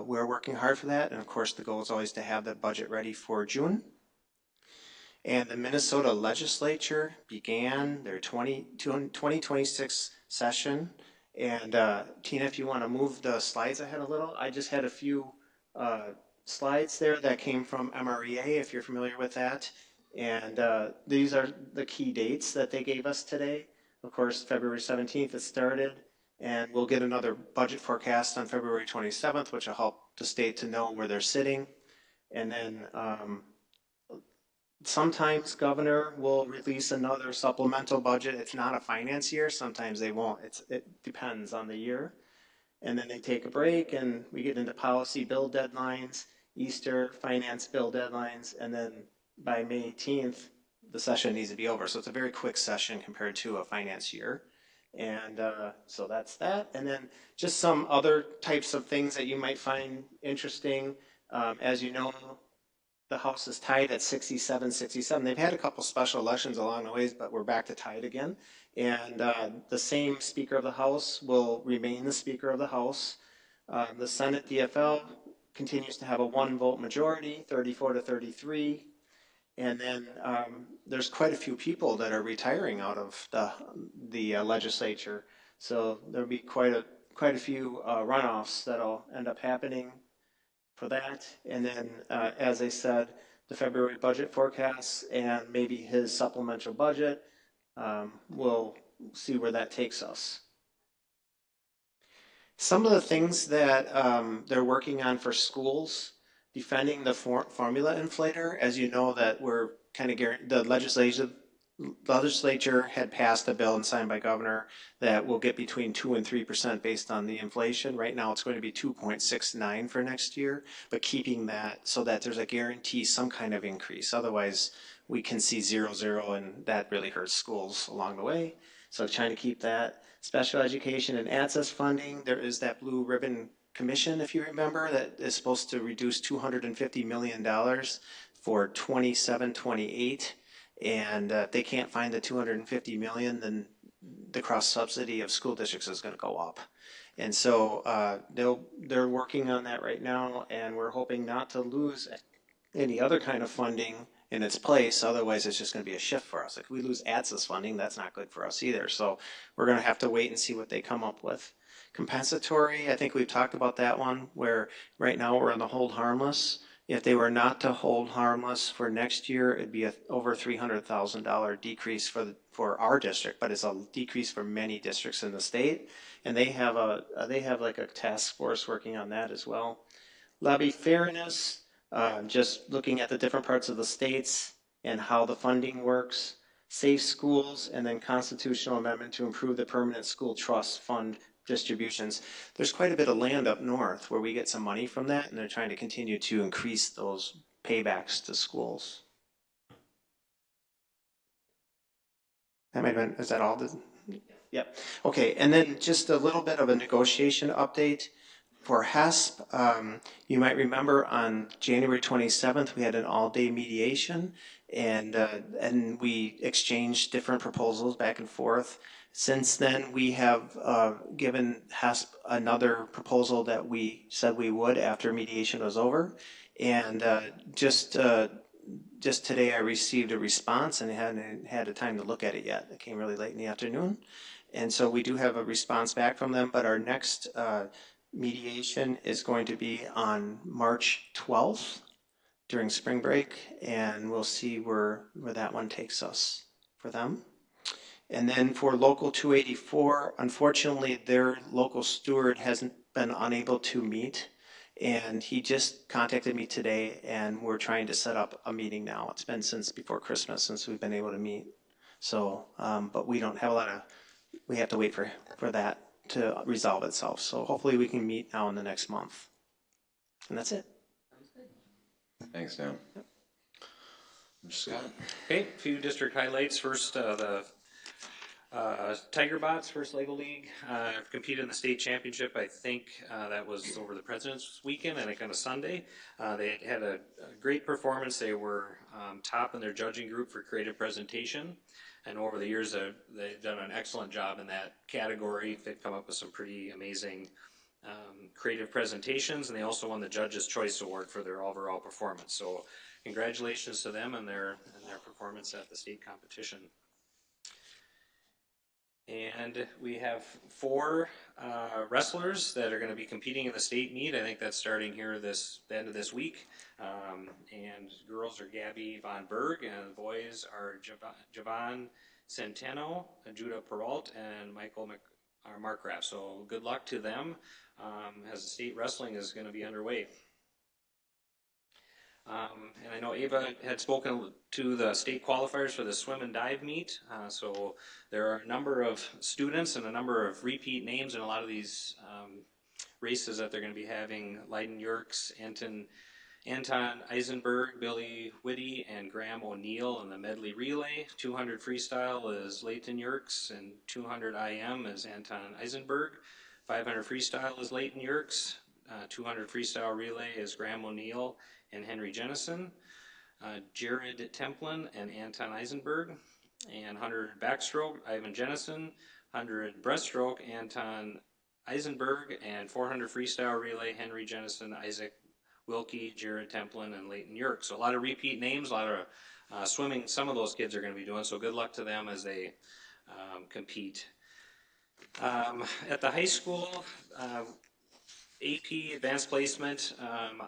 we're working hard for that, and of course the goal is always to have the budget ready for June. And the Minnesota legislature began their 2026 session. And Tina, if you want to move the slides ahead a little, I just had a few slides there that came from MREA, if you're familiar with that. And these are the key dates that they gave us today. Of course, February 17th it started, and we'll get another budget forecast on February 27th, which will help the state to know where they're sitting. And then sometimes governor will release another supplemental budget. It's not a finance year. Sometimes they won't. It depends on the year. and then they take a break, and we get into policy bill deadlines, Easter finance bill deadlines, and then by May 18th, the session needs to be over. So it's a very quick session compared to a finance year. And so that's that. And then just some other types of things that you might find interesting. As you know, the House is tied at 67-67. They've had a couple special elections along the ways, but we're back to tied again. And the same Speaker of the House will remain the Speaker of the House. The Senate DFL continues to have a 1-vote majority, 34-33. And then there's quite a few people that are retiring out of the legislature. So there'll be quite a few runoffs that'll end up happening for that. And then, as I said, the February budget forecasts and maybe his supplemental budget, we'll see where that takes us. Some of the things that they're working on for schools, defending the formula inflator. As you know, that we're kind of the legislature had passed a bill and signed by governor that will get between 2 and 3% based on the inflation. Right now it's going to be 2.69 for next year, but keeping that so that there's a guarantee, some kind of increase. Otherwise we can see 0-0, and that really hurts schools along the way. So trying to keep that. Special education and access funding, there is that blue ribbon commission, if you remember, that is supposed to reduce $250 million for 27-28. And if they can't find the 250 million, then the cross subsidy of school districts is going to go up. And so they're working on that right now, and we're hoping not to lose any other kind of funding in its place. Otherwise, it's just going to be a shift for us. If we lose ATSIS funding, that's not good for us either. So we're going to have to wait and see what they come up with. Compensatory, I think we've talked about that one, where right now we're on the hold harmless. If they were not to hold harmless for next year, it'd be over $300,000 decrease for our district, but it's a decrease for many districts in the state. And they have like a task force working on that as well. Levy fairness, just looking at the different parts of the states and how the funding works. Safe schools, and then constitutional amendment to improve the permanent school trust fund distributions. There's quite a bit of land up north where we get some money from that, and they're trying to continue to increase those paybacks to schools. That might have been, is that all? Yep. Okay, and then just a little bit of a negotiation update. For HESP, you might remember on January 27th, we had an all-day mediation, and we exchanged different proposals back and forth. Since then, we have given HESP another proposal that we said we would after mediation was over. And just today I received a response, and I hadn't had a time to look at it yet. It came really late in the afternoon. And so we do have a response back from them, but our next mediation is going to be on March 12th during spring break, and we'll see where that one takes us for them. And then for Local 284, unfortunately, their local steward hasn't been unable to meet, and he just contacted me today, and we're trying to set up a meeting now. It's been since before Christmas since we've been able to meet. So, but we don't have we have to wait for that to resolve itself. So hopefully we can meet now in the next month. And that's it. Thanks, Dan. Yep. Scott? Okay, a few district highlights. First, the Tiger Bots, first Lego League, competed in the state championship. I think that was over the President's Weekend, I think on a Sunday. They had a great performance. They were top in their judging group for creative presentation. And over the years, they've done an excellent job in that category. They've come up with some pretty amazing creative presentations, and they also won the Judge's Choice Award for their overall performance. So congratulations to them and their performance at the state competition. And we have 4 wrestlers that are going to be competing in the state meet. I think that's starting here the end of this week. And girls are Gabby Von Berg, and the boys are Javon Centeno, Judah Peralt, and Michael Markgraf. So good luck to them as the state wrestling is going to be underway. And I know Ava had spoken to the state qualifiers for the swim and dive meet. So there are a number of students and a number of repeat names in a lot of these races that they're going to be having: Leiden Yerkes, Anton Eisenberg, Billy Whitty, and Graham O'Neill in the medley relay. 200 freestyle is Leighton Yerkes, and 200 IM is Anton Eisenberg. 500 freestyle is Leighton Yerkes. 200 freestyle relay is Graham O'Neill and Henry Jennison. Jared Templin and Anton Eisenberg. And 100 backstroke, Ivan Jennison. 100 breaststroke, Anton Eisenberg. And 400 freestyle relay, Henry Jennison, Isaac Wilkie, Jared Templin, and Leighton Yerkes. So a lot of repeat names, a lot of swimming some of those kids are going to be doing, so good luck to them as they compete. At the high school, AP, Advanced Placement,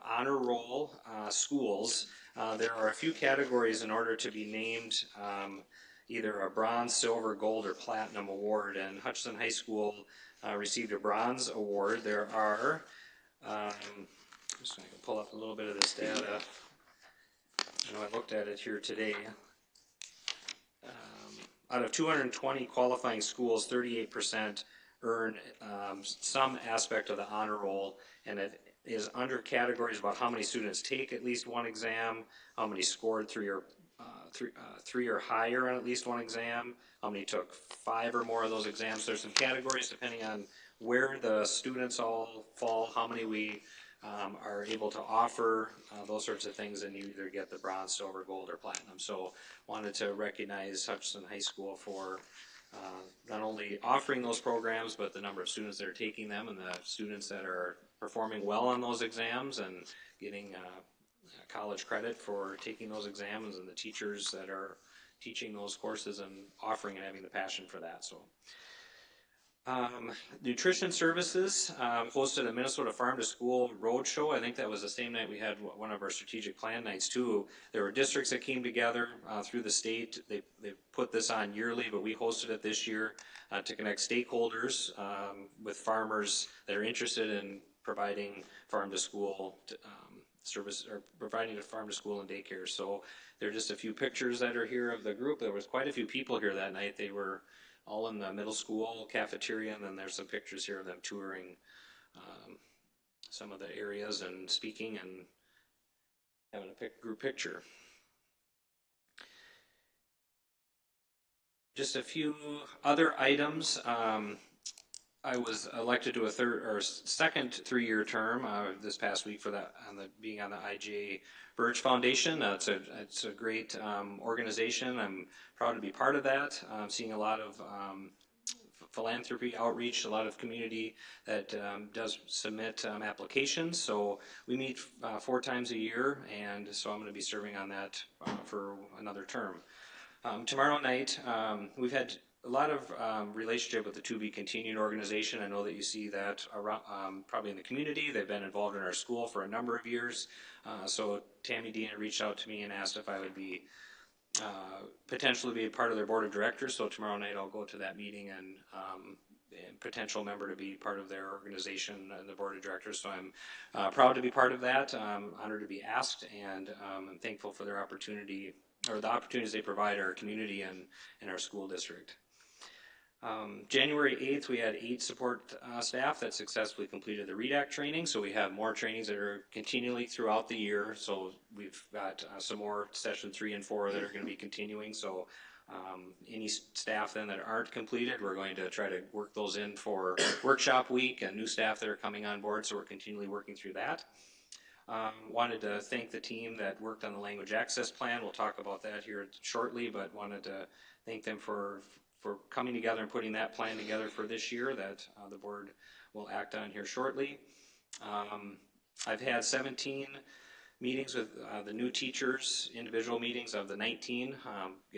Honor Roll schools, there are a few categories in order to be named either a bronze, silver, gold, or platinum award, and Hutchinson High School received a bronze award. There are just going to pull up a little bit of this data. I know I looked at it here today. Out of 220 qualifying schools, 38% earn some aspect of the honor roll, and it is under categories about how many students take at least one exam, how many scored three or higher on at least one exam, how many took 5 or more of those exams. There's some categories depending on where the students all fall, how many we are able to offer, those sorts of things, and you either get the bronze, silver, gold, or platinum. So wanted to recognize Hutchinson High School for not only offering those programs, but the number of students that are taking them and the students that are performing well on those exams and getting college credit for taking those exams, and the teachers that are teaching those courses and offering and having the passion for that. So nutrition services hosted a Minnesota Farm to School Roadshow. I think that was the same night we had one of our strategic plan nights too. There were districts that came together through the state. They put this on yearly, but we hosted it this year to connect stakeholders with farmers that are interested in providing farm to school service, or providing a farm to school and daycare. So there are just a few pictures that are here of the group. There was quite a few people here that night. They were all in the middle school cafeteria, and then there's some pictures here of them touring some of the areas and speaking and having a group picture. Just a few other items. I was elected to a second 3-year term this past week for that, being on the IJ Birch Foundation. It's a great organization. I'm proud to be part of that. I'm seeing a lot of philanthropy outreach, a lot of community that does submit applications. So we meet 4 times a year, and so I'm going to be serving on that for another term. Tomorrow night, we've had a lot of relationship with the To Be Continued organization. I know that you see that around, probably in the community. They've been involved in our school for a number of years. So Tammy Dean reached out to me and asked if I would be potentially be a part of their board of directors. So tomorrow night I'll go to that meeting and potential member to be part of their organization and the board of directors. So I'm proud to be part of that. I'm honored to be asked, and I'm thankful for their opportunity, or the opportunities they provide our community and our school district. January 8th, we had 8 support staff that successfully completed the REDAC training. So we have more trainings that are continually throughout the year. So we've got some more session 3 and 4 that are going to be continuing. So any staff then that aren't completed, we're going to try to work those in for workshop week, and new staff that are coming on board. So we're continually working through that. Wanted to thank the team that worked on the language access plan. We'll talk about that here shortly, but wanted to thank them for coming together and putting that plan together for this year that the board will act on here shortly. I've had 17 meetings with the new teachers, individual meetings of the 19.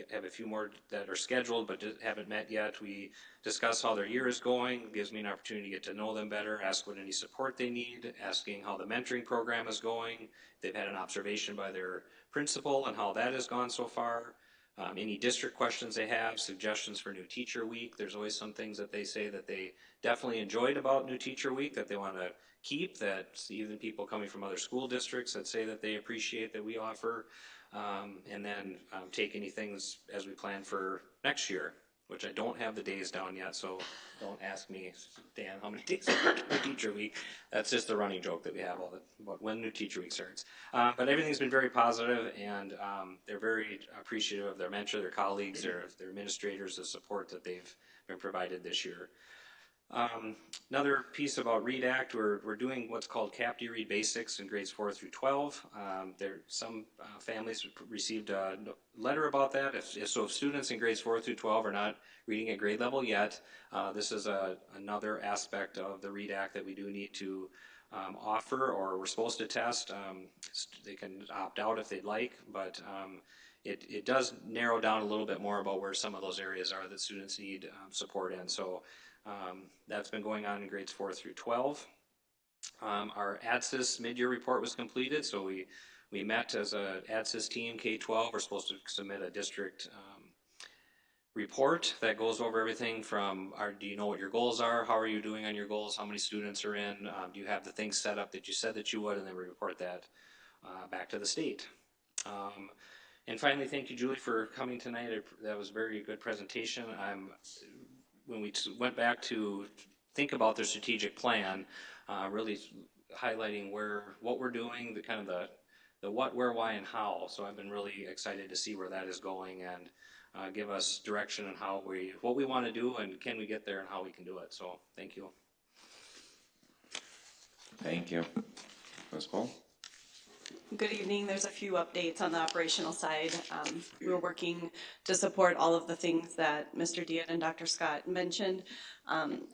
Have a few more that are scheduled but haven't met yet. We discuss how their year is going. It gives me an opportunity to get to know them better, ask what any support they need, asking how the mentoring program is going. If they've had an observation by their principal and how that has gone so far. Any district questions they have, suggestions for New Teacher Week. There's always some things that they say that they definitely enjoyed about New Teacher Week that they want to keep, that even people coming from other school districts that say that they appreciate that we offer, and then take any things as we plan for next year. which I don't have the days down yet, so don't ask me, Dan, how many days I work in the teacher week. That's just a running joke that we have about when new teacher week starts. But everything's been very positive, and they're very appreciative of their mentor, their colleagues, their administrators, the support that they've been provided this year. Another piece about Read Act, we're doing what's called CAPTI Read Basics in grades 4 through 12. Some families received a letter about that. If students in grades 4 through 12 are not reading at grade level yet, this is another aspect of the Read Act that we do need to offer, or we're supposed to test. They can opt out if they'd like, but it does narrow down a little bit more about where some of those areas are that students need support in. So that's been going on in grades 4 through 12. Our ADSYS mid-year report was completed, so we met as a ADSYS team, K-12. We're supposed to submit a district report that goes over everything from do you know what your goals are, how are you doing on your goals, how many students are in, do you have the things set up that you said that you would, and then we report that back to the state. And finally, thank you, Julie, for coming tonight. That was a very good presentation. When we went back to think about the strategic plan, really highlighting what we're doing, the what, where, why, and how. So I've been really excited to see where that is going, and give us direction on what we want to do, and can we get there, and how we can do it. So thank you. Thank you. Ms. Paul? Good evening. There's a few updates on the operational side. We're working to support all of the things that Mr. Diet and Dr. Scott mentioned.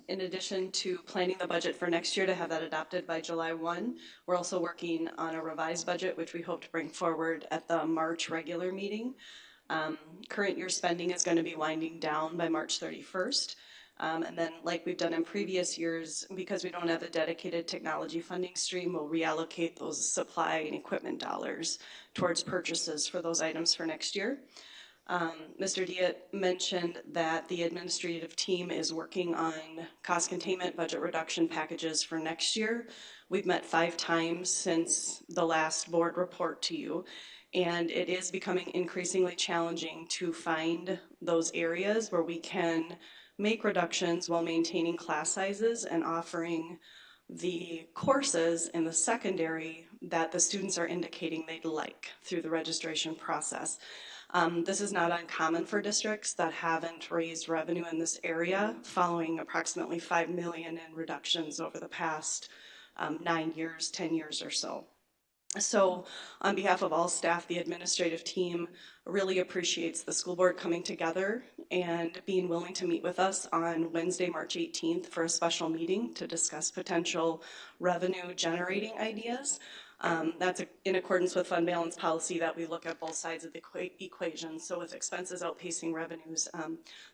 In addition to planning the budget for next year to have that adopted by July 1, we're also working on a revised budget, which we hope to bring forward at the March regular meeting. Current year spending is going to be winding down by March 31st. And then, like we've done in previous years, because we don't have a dedicated technology funding stream, we'll reallocate those supply and equipment dollars towards purchases for those items for next year. Mr. Diet mentioned that the administrative team is working on cost containment budget reduction packages for next year. We've met 5 times since the last board report to you, and it is becoming increasingly challenging to find those areas where we can make reductions while maintaining class sizes and offering the courses in the secondary that the students are indicating they'd like through the registration process. This is not uncommon for districts that haven't raised revenue in this area, following approximately $5 million in reductions over the past 9 years, 10 years or so. So on behalf of all staff, the administrative team really appreciates the school board coming together and being willing to meet with us on Wednesday, March 18th for a special meeting to discuss potential revenue generating ideas. That's in accordance with fund balance policy that we look at both sides of the equation. So with expenses outpacing revenues,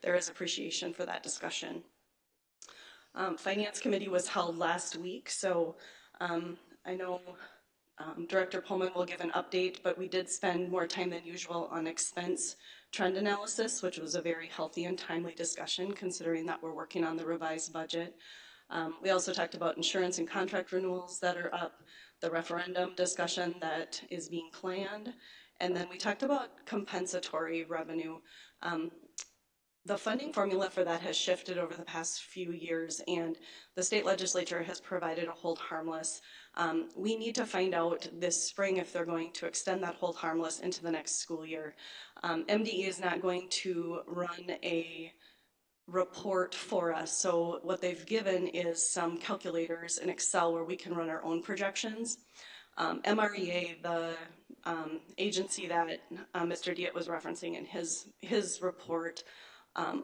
there is appreciation for that discussion. Finance committee was held last week, so I know Director Pullman will give an update, but we did spend more time than usual on expense trend analysis, which was a very healthy and timely discussion considering that we're working on the revised budget. We also talked about insurance and contract renewals that are up, the referendum discussion that is being planned, and then we talked about compensatory revenue. The funding formula for that has shifted over the past few years, and the state legislature has provided a hold harmless. We need to find out this spring if they're going to extend that hold harmless into the next school year. MDE is not going to run a report for us, so what they've given is some calculators in Excel where we can run our own projections. MREA, the agency that Mr. Diet was referencing in his report,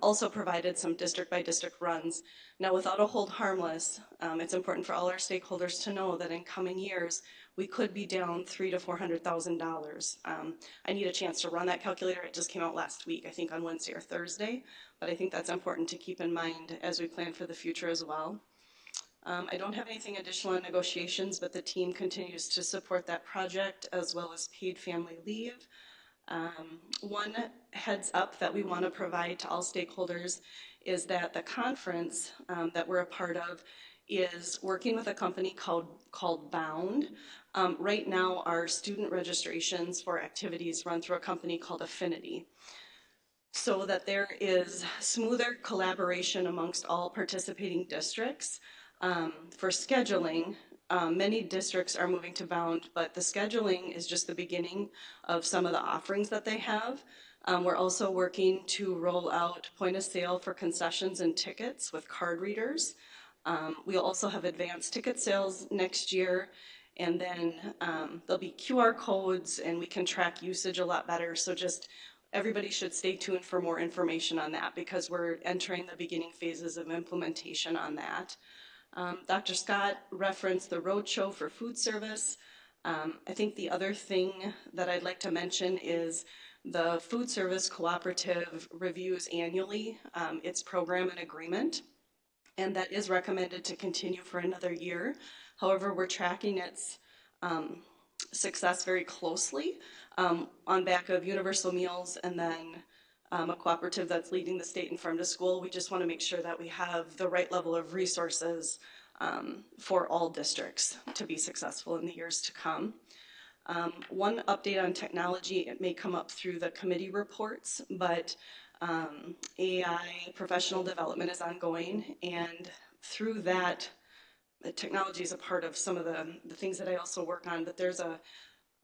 also provided some district by district runs. Now, without a hold harmless, it's important for all our stakeholders to know that in coming years, we could be down $300,000 to $400,000. I need a chance to run that calculator. It just came out last week, I think on Wednesday or Thursday, but I think that's important to keep in mind as we plan for the future as well. I don't have anything additional on negotiations, but the team continues to support that project as well as paid family leave. One heads up that we want to provide to all stakeholders is that the conference that we're a part of is working with a company called Bound. Right now, our student registrations for activities run through a company called Affinity. so that there is smoother collaboration amongst all participating districts. For scheduling, many districts are moving to Bound, but the scheduling is just the beginning of some of the offerings that they have. We're also working to roll out point of sale for concessions and tickets with card readers. We'll also have advanced ticket sales next year, and then there'll be QR codes, and we can track usage a lot better. So just everybody should stay tuned for more information on that, because we're entering the beginning phases of implementation on that. Dr. Scott referenced the roadshow for food service. I think the other thing that I'd like to mention is the food service cooperative reviews annually its program and agreement, and that is recommended to continue for another year. However, we're tracking its success very closely on back of universal meals, and then a cooperative that's leading the state and farm to school. We just want to make sure that we have the right level of resources for all districts to be successful in the years to come. One update on technology, it may come up through the committee reports, but AI professional development is ongoing, and through that, the technology is a part of some of the things that I also work on, but there's a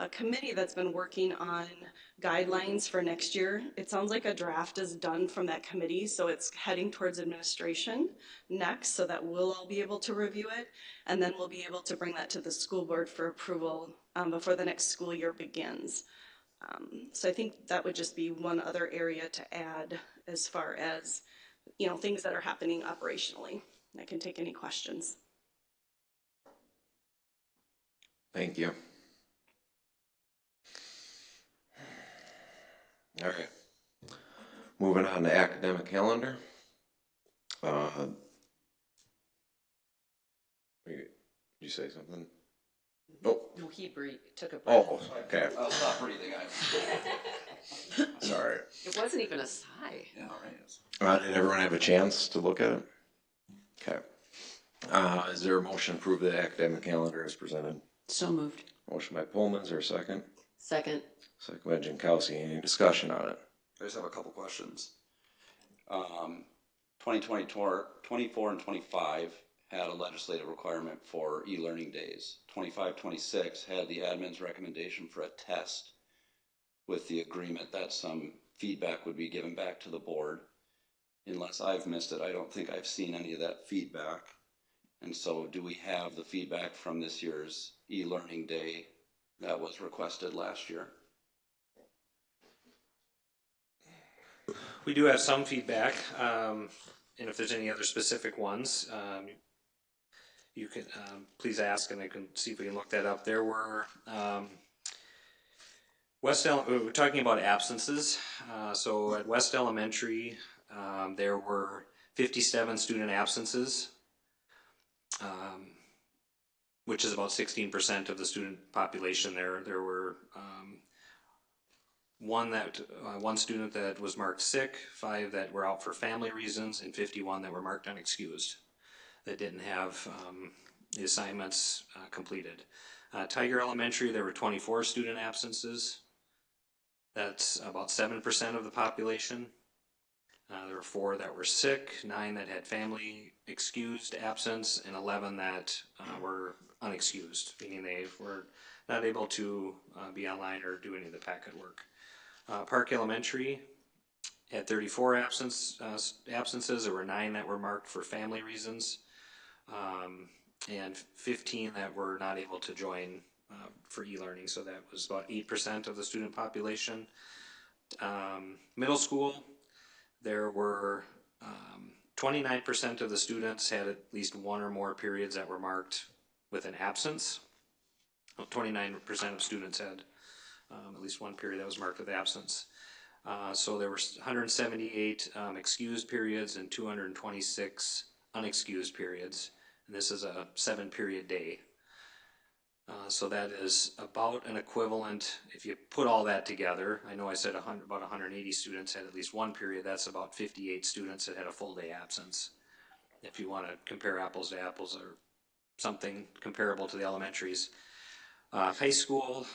committee that's been working on guidelines for next year. It sounds like a draft is done from that committee, so it's heading towards administration next, so that we'll all be able to review it, and then we'll be able to bring that to the school board for approval before the next school year begins. So I think that would just be one other area to add as far as, you know, things that are happening operationally. I can take any questions. Thank you. All right. Moving on to academic calendar. Did you say something? Oh. No, he took a breath. Oh, okay. I'll stop breathing. Sorry. It wasn't even a sigh. Yeah, all right. Did everyone have a chance to look at it? Okay. Is there a motion to approve the academic calendar as presented? So moved. Motion by Pullman, is there a second? Second. Second by Jankowski. Any discussion on it? I just have a couple questions. 2024 and 25 had a legislative requirement for e-learning days. 25-26 had the admin's recommendation for a test with the agreement that some feedback would be given back to the board. Unless I've missed it, I don't think I've seen any of that feedback. And so do we have the feedback from this year's e-learning day that was requested last year? We do have some feedback, and if there's any other specific ones, you can please ask, and I can see if we can look that up. There were we're talking about absences. So at West Elementary, there were 57 student absences, which is about 16% of the student population there. There were one student that was marked sick, 5 that were out for family reasons, and 51 that were marked unexcused that didn't have the assignments completed. Tiger Elementary, there were 24 student absences. That's about 7% of the population. There were 4 that were sick, 9 that had family excused absence, and 11 that were unexcused, meaning they were not able to be online or do any of the packet work. Park Elementary had 34 absences. There were 9 that were marked for family reasons, and 15 that were not able to join for e-learning. So that was about 8% of the student population. Middle school, there were 29% of the students had at least 1 or more periods that were marked with an absence. 29% of students had at least 1 period that was marked with absence. So there were 178 excused periods and 226 unexcused periods. And this is a 7-period day. So that is about an equivalent, if you put all that together, I know I said about 180 students had at least 1 period, that's about 58 students that had a full day absence. If you want to compare apples to apples or something comparable to the elementaries. High school,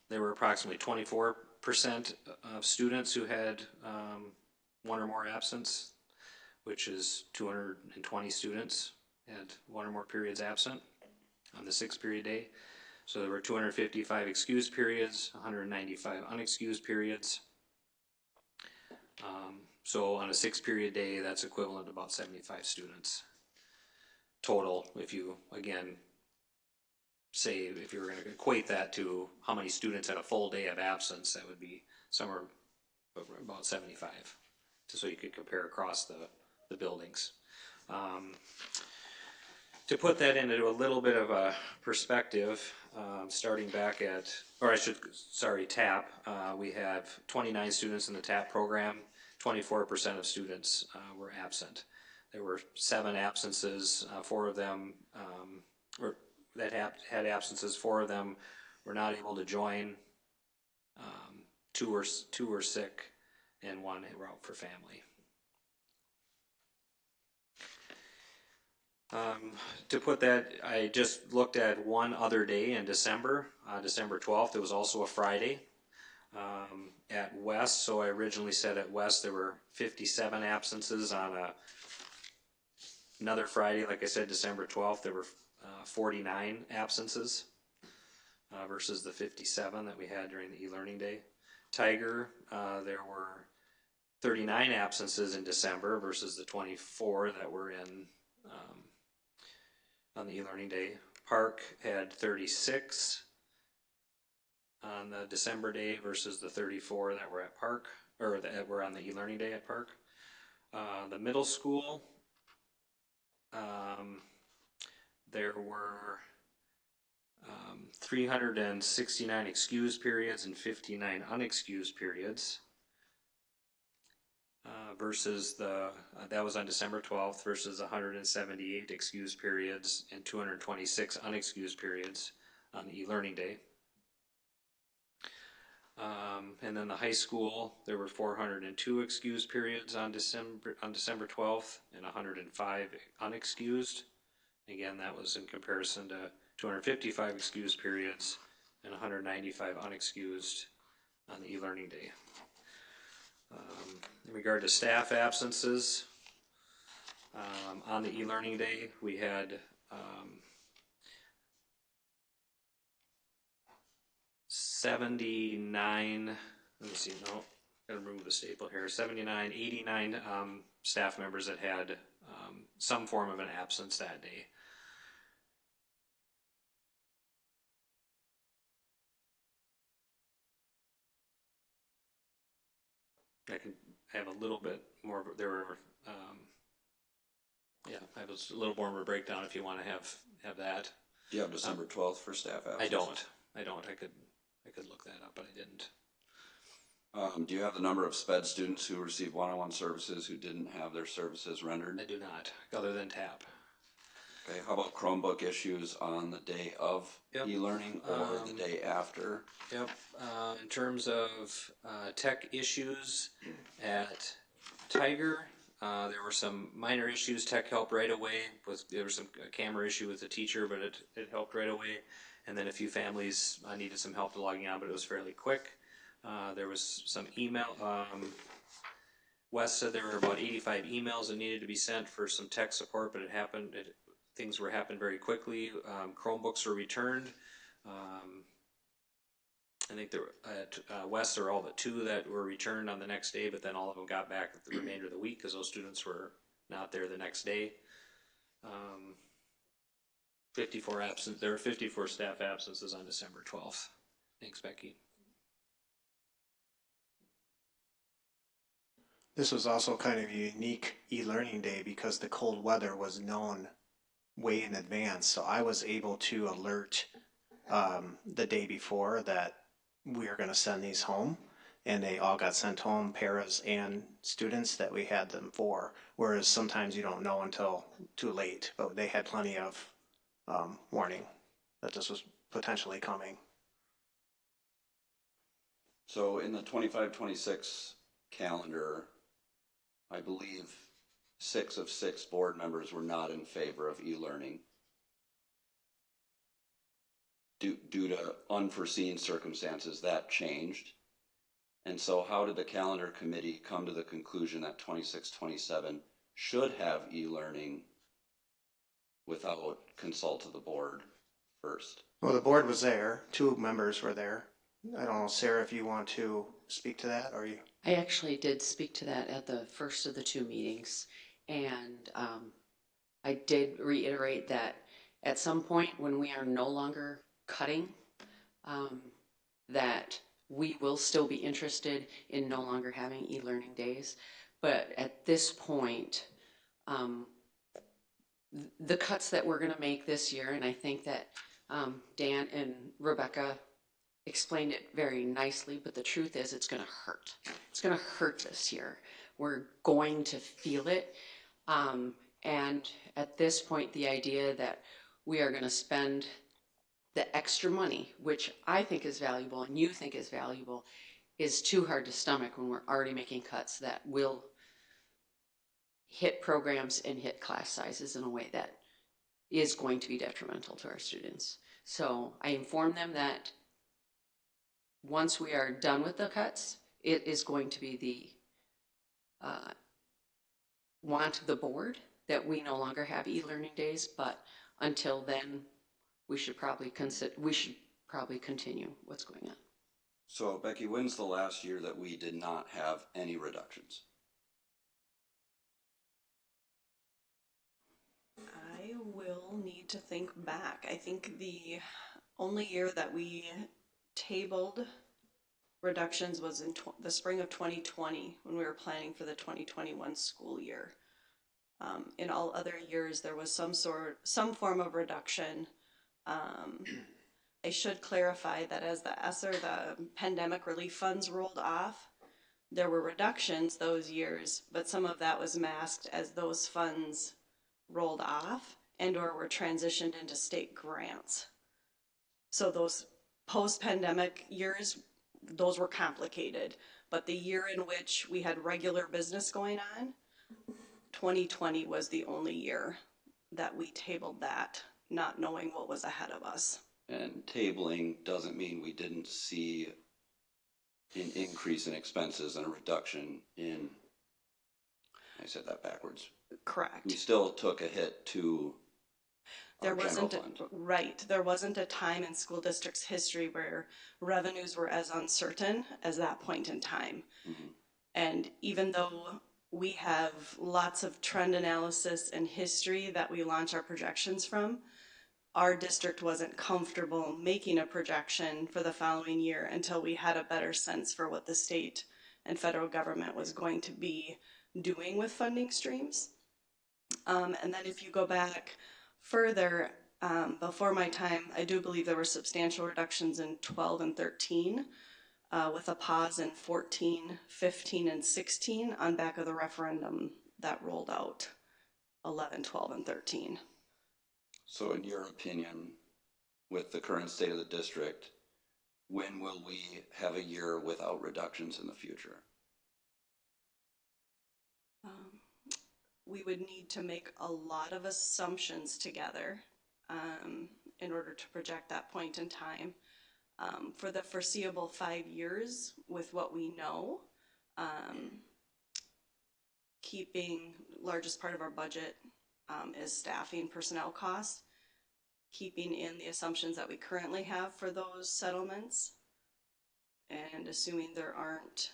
there were approximately 24% percent of students who had one or more absence, which is 220 students had one or more periods absent on the 6-period day. So there were 255 excused periods, 195 unexcused periods. So on a 6-period day, that's equivalent to about 75 students total. If you, again, say if you were going to equate that to how many students had a full day of absence, that would be somewhere about 75. So you could compare across the buildings. To put that into a little bit of a perspective, starting back at, TAP, we have 29 students in the TAP program, 24% of students were absent. There were 7 absences, 4 of them that had absences, 4 of them were not able to join, 2 were sick, and 1 were out for family. To put that, I just looked at one other day in December, December 12th. It was also a Friday at West. So I originally said at West there were 57 absences on another Friday. Like I said, December 12th, there were 49 absences versus the 57 that we had during the e-learning day. Tiger, there were 39 absences in December versus the 24 that were in on the e-learning day. Park had 36 on the December day versus the 34 that were at Park, or that were on the e-learning day at Park. The middle school, there were 369 excused periods and 59 unexcused periods. Versus that was on December 12th versus 178 excused periods and 226 unexcused periods on the e-learning day. And then the high school, there were 402 excused periods on December 12th and 105 unexcused. Again, that was in comparison to 255 excused periods and 195 unexcused on the e-learning day. In regard to staff absences, on the e-learning day, we had 79, let me see, no, gotta remove the staple here, 89 staff members that had some form of an absence that day. I can have a little bit more, there were, yeah, I have a little more of a breakdown if you want to have that. Do you have December 12th for staff absence? I don't. I could look that up, but I didn't. Do you have the number of SPED students who received one-on-one services who didn't have their services rendered? I do not, other than TAP. Okay, how about Chromebook issues on the day of e-learning or the day after? Yep, in terms of tech issues at Tiger, there were some minor issues. Tech helped right away. There was some camera issue with the teacher, but it helped right away. And then a few families needed some help logging on, but it was fairly quick. There was some email. Wes said there were about 85 emails that needed to be sent for some tech support, but things were happening very quickly. Chromebooks were returned. I think there were, at West, there were all but 2 that were returned on the next day, but then all of them got back the remainder of the week because those students were not there the next day. 54 absent. There were 54 staff absences on December 12th. Thanks, Becky. This was also kind of a unique e-learning day because the cold weather was known way in advance. So I was able to alert the day before that we are going to send these home, and they all got sent home, paras and students that we had them for. Whereas sometimes you don't know until too late, but they had plenty of warning that this was potentially coming. So in the 25-26 calendar, I believe 6 of 6 board members were not in favor of e-learning due to unforeseen circumstances. That changed. And so how did the calendar committee come to the conclusion that 26-27 should have e-learning without consult to the board first? Well, the board was there, 2 members were there. I don't know, Sarah, if you want to speak to that, or you? I actually did speak to that at the first of the 2 meetings, and I did reiterate that at some point when we are no longer cutting, that we will still be interested in no longer having e-learning days. But at this point, the cuts that we're going to make this year, and I think that Dan and Rebecca explained it very nicely, but the truth is it's going to hurt. It's going to hurt this year. We're going to feel it. And at this point, the idea that we are going to spend the extra money, which I think is valuable and you think is valuable, is too hard to stomach when we're already making cuts that will hit programs and hit class sizes in a way that is going to be detrimental to our students. So I informed them that once we are done with the cuts, it is going to be the want of the board that we no longer have e-learning days, but until then, we should probably continue what's going on. So Becky, when's the last year that we did not have any reductions? I will need to think back. I think the only year that we tabled reductions was in the spring of 2020 when we were planning for the 2021 school year. In all other years, there was some form of reduction. I should clarify that as the ESSER, the pandemic relief funds rolled off, there were reductions those years, but some of that was masked as those funds rolled off and or were transitioned into state grants. So those post-pandemic years, those were complicated, but the year in which we had regular business going on, 2020 was the only year that we tabled that, not knowing what was ahead of us. And tabling doesn't mean we didn't see an increase in expenses and a reduction in, I said that backwards. Correct. We still took a hit to our general fund. Right. There wasn't a time in school district's history where revenues were as uncertain as that point in time. Mm-hmm. And even though we have lots of trend analysis and history that we launch our projections from, our district wasn't comfortable making a projection for the following year until we had a better sense for what the state and federal government was going to be doing with funding streams. And then if you go back further, before my time, I do believe there were substantial reductions in 12 and 13, with a pause in 14, 15, and 16 on back of the referendum that rolled out 11, 12, and 13. So in your opinion, with the current state of the district, when will we have a year without reductions in the future? We would need to make a lot of assumptions together in order to project that point in time. For the foreseeable 5 years, with what we know, keeping largest part of our budget is staffing, personnel costs, keeping in the assumptions that we currently have for those settlements, and assuming there aren't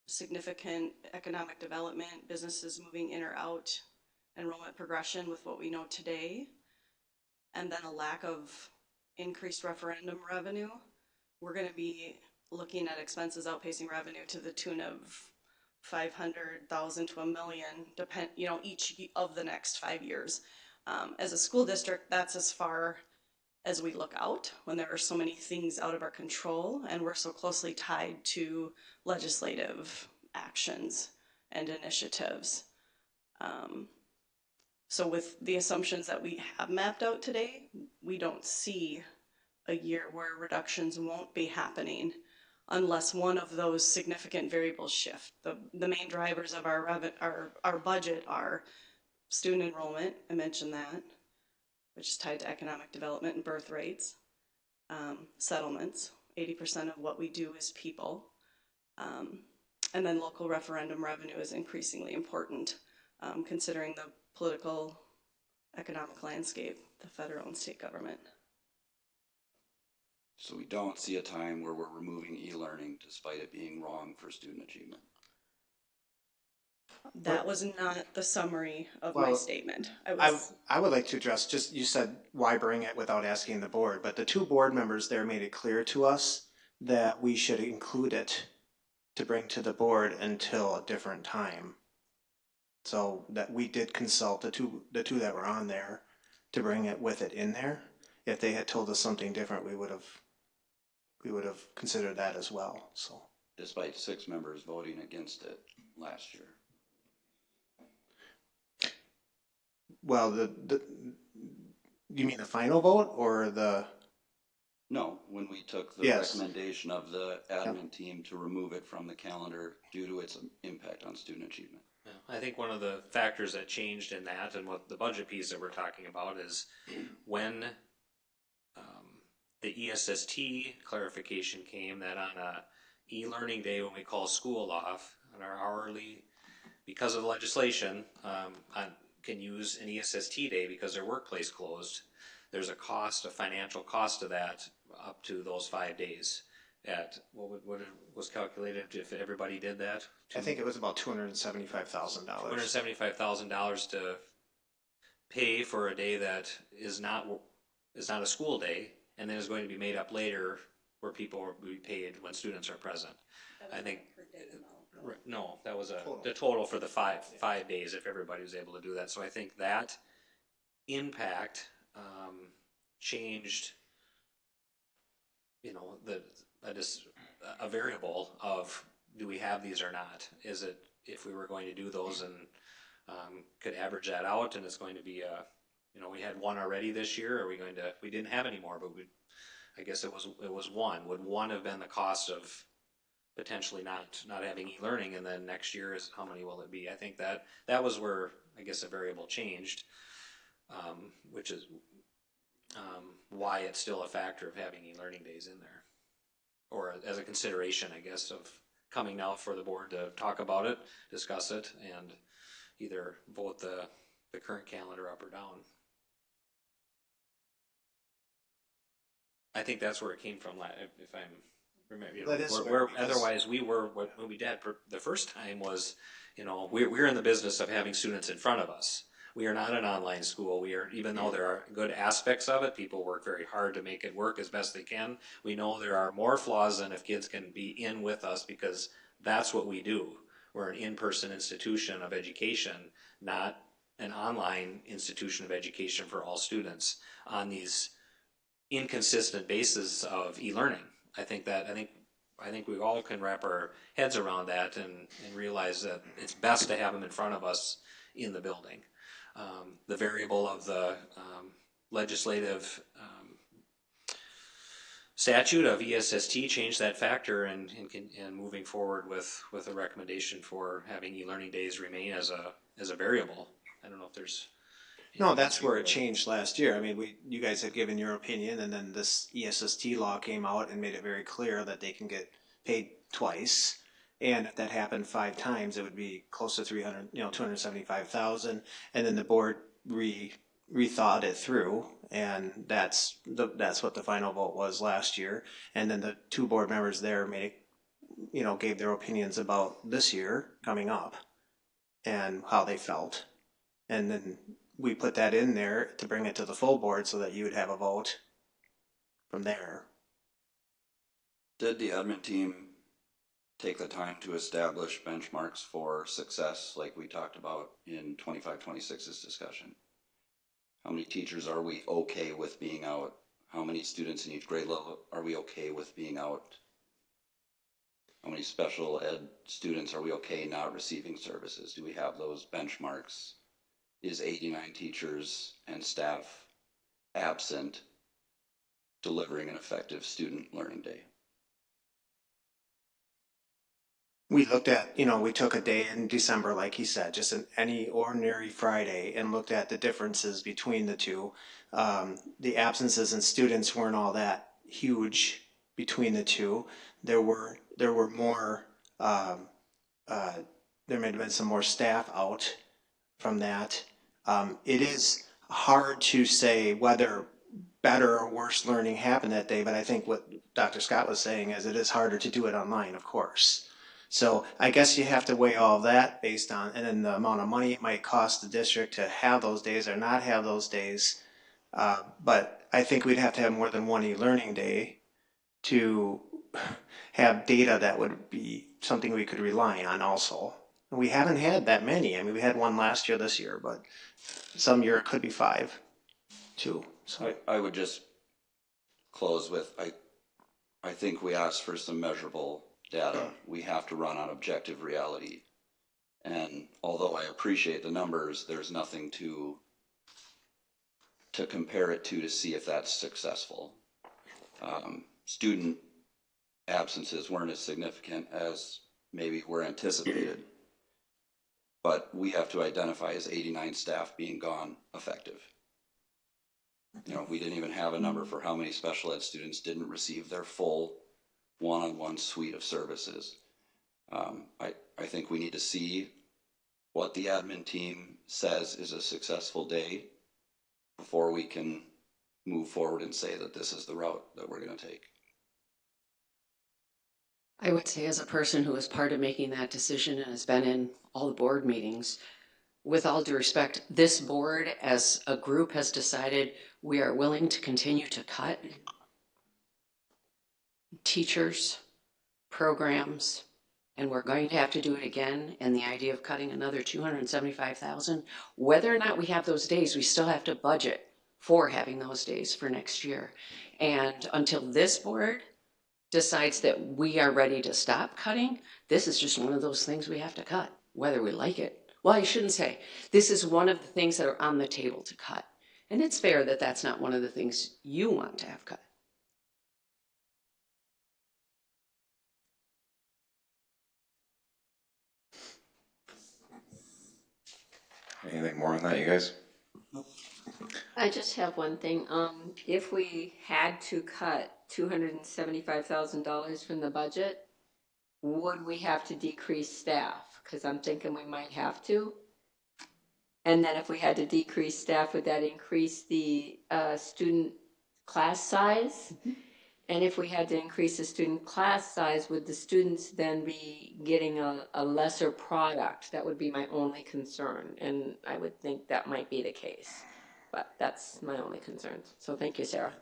significant economic development, businesses moving in or out, enrollment progression with what we know today, and then a lack of increased referendum revenue, we're going to be looking at expenses outpacing revenue to the tune of $500,000 to $1 million, each of the next 5 years. As a school district, that's as far as we look out when there are so many things out of our control and we're so closely tied to legislative actions and initiatives. So with the assumptions that we have mapped out today, we don't see a year where reductions won't be happening unless one of those significant variables shift. The main drivers of our budget are student enrollment, I mentioned that, which is tied to economic development and birth rates, settlements, 80% of what we do is people. And then local referendum revenue is increasingly important, considering the political, economic landscape, the federal and state government. So we don't see a time where we're removing e-learning despite it being wrong for student achievement. That was not the summary of my Well, statement. I would like to address, just, you said, why bring it without asking the board, but the two board members there made it clear to us that we should include it to bring to the board until a different time. So that we did consult the two that were on there to bring it with it in there. If they had told us something different, we would have considered that as well, so. Despite 6 members voting against it last year. Well, you mean the final vote or the? No, when we took the Yes. recommendation of the admin team to remove it from the calendar due to its impact on student achievement. Yeah, I think one of the factors that changed in that and what the budget piece that we're talking about is when the ESST clarification came that on a e-learning day when we call school off on our hourly, because of the legislation, can use an ESST day because their workplace closed. There's a cost, a financial cost to that up to those 5 days. At what was calculated if everybody did that? I think it was about $275,000. $275,000 to pay for a day that is not a school day, and then is going to be made up later where people will be paid when students are present. I think. No, that was the total for the five days if everybody was able to do that. So I think that impact changed, a variable of do we have these or not? Is it if we were going to do those and could average that out and it's going to be we had one already this year. Are we going to? We didn't have any more, but I guess it was one. Would one have been the cost of potentially not having e-learning, and then next year is how many will it be? I think that was where I guess a variable changed, which is why it's still a factor of having e-learning days in there, or as a consideration, I guess, of coming now for the board to talk about it, discuss it, and either vote the current calendar up or down. I think that's where it came from. If I'm remember, otherwise we were what we did the first time was, we're in the business of having students in front of us. We are not an online school. We are, even though there are good aspects of it, people work very hard to make it work as best they can. We know there are more flaws than if kids can be in with us, because that's what we do. We're an in-person institution of education, not an online institution of education for all students on these inconsistent basis of e-learning. I think we all can wrap our heads around that and realize that it's best to have them in front of us in the building. The variable of the legislative statute of ESST changed that factor, and moving forward with a recommendation for having e-learning days remain as a variable. I don't know if there's. No, that's where it changed last year. I mean, you guys had given your opinion, and then this ESST law came out and made it very clear that they can get paid twice. And if that happened 5 times, it would be close to 275,000. And then the board rethought it through, and that's what the final vote was last year. And then the 2 board members there gave their opinions about this year coming up and how they felt. And then we put that in there to bring it to the full board so that you would have a vote from there. Did the admin team take the time to establish benchmarks for success like we talked about in 25-26's discussion? How many teachers are we okay with being out? How many students in each grade level are we okay with being out? How many special ed students are we okay not receiving services? Do we have those benchmarks? Is 89 teachers and staff absent delivering an effective student learning day? We looked at, we took a day in December, like he said, just any ordinary Friday, and looked at the differences between the two. The absences in students weren't all that huge between the two. There were more, there may have been some more staff out from that. It is hard to say whether better or worse learning happened that day, but I think what Dr. Scott was saying is it is harder to do it online, of course. So I guess you have to weigh all of that based on, and then the amount of money it might cost the district to have those days or not have those days. But I think we'd have to have more than one e-learning day to have data that would be something we could rely on also. And we haven't had that many. I mean, we had one last year, this year, but some year it could be 5, 2. So I would just close with, I think we asked for some measurable data. We have to run on objective reality. And although I appreciate the numbers, there's nothing to compare it to see if that's successful. Student absences weren't as significant as maybe were anticipated, but we have to identify as 89 staff being gone effective. You know, we didn't even have a number for how many special ed students didn't receive their full one-on-one suite of services. I think we need to see what the admin team says is a successful day before we can move forward and say that this is the route that we're going to take. I would say, as a person who was part of making that decision and has been in all the board meetings, with all due respect, this board as a group has decided we are willing to continue to cut teachers, programs, and we're going to have to do it again. And the idea of cutting another $275,000, whether or not we have those days, we still have to budget for having those days for next year. And until this board decides that we are ready to stop cutting, this is just one of those things we have to cut, whether we like it. Well, I shouldn't say. This is one of the things that are on the table to cut. And it's fair that that's not one of the things you want to have cut. Anything more on that, you guys? I just have one thing. If we had to cut $275,000 from the budget, would we have to decrease staff? Because I'm thinking we might have to. And then if we had to decrease staff, would that increase the student class size? Mm-hmm. And if we had to increase the student class size, would the students then be getting a lesser product? That would be my only concern. And I would think that might be the case. But that's my only concern. So thank you, Sarah.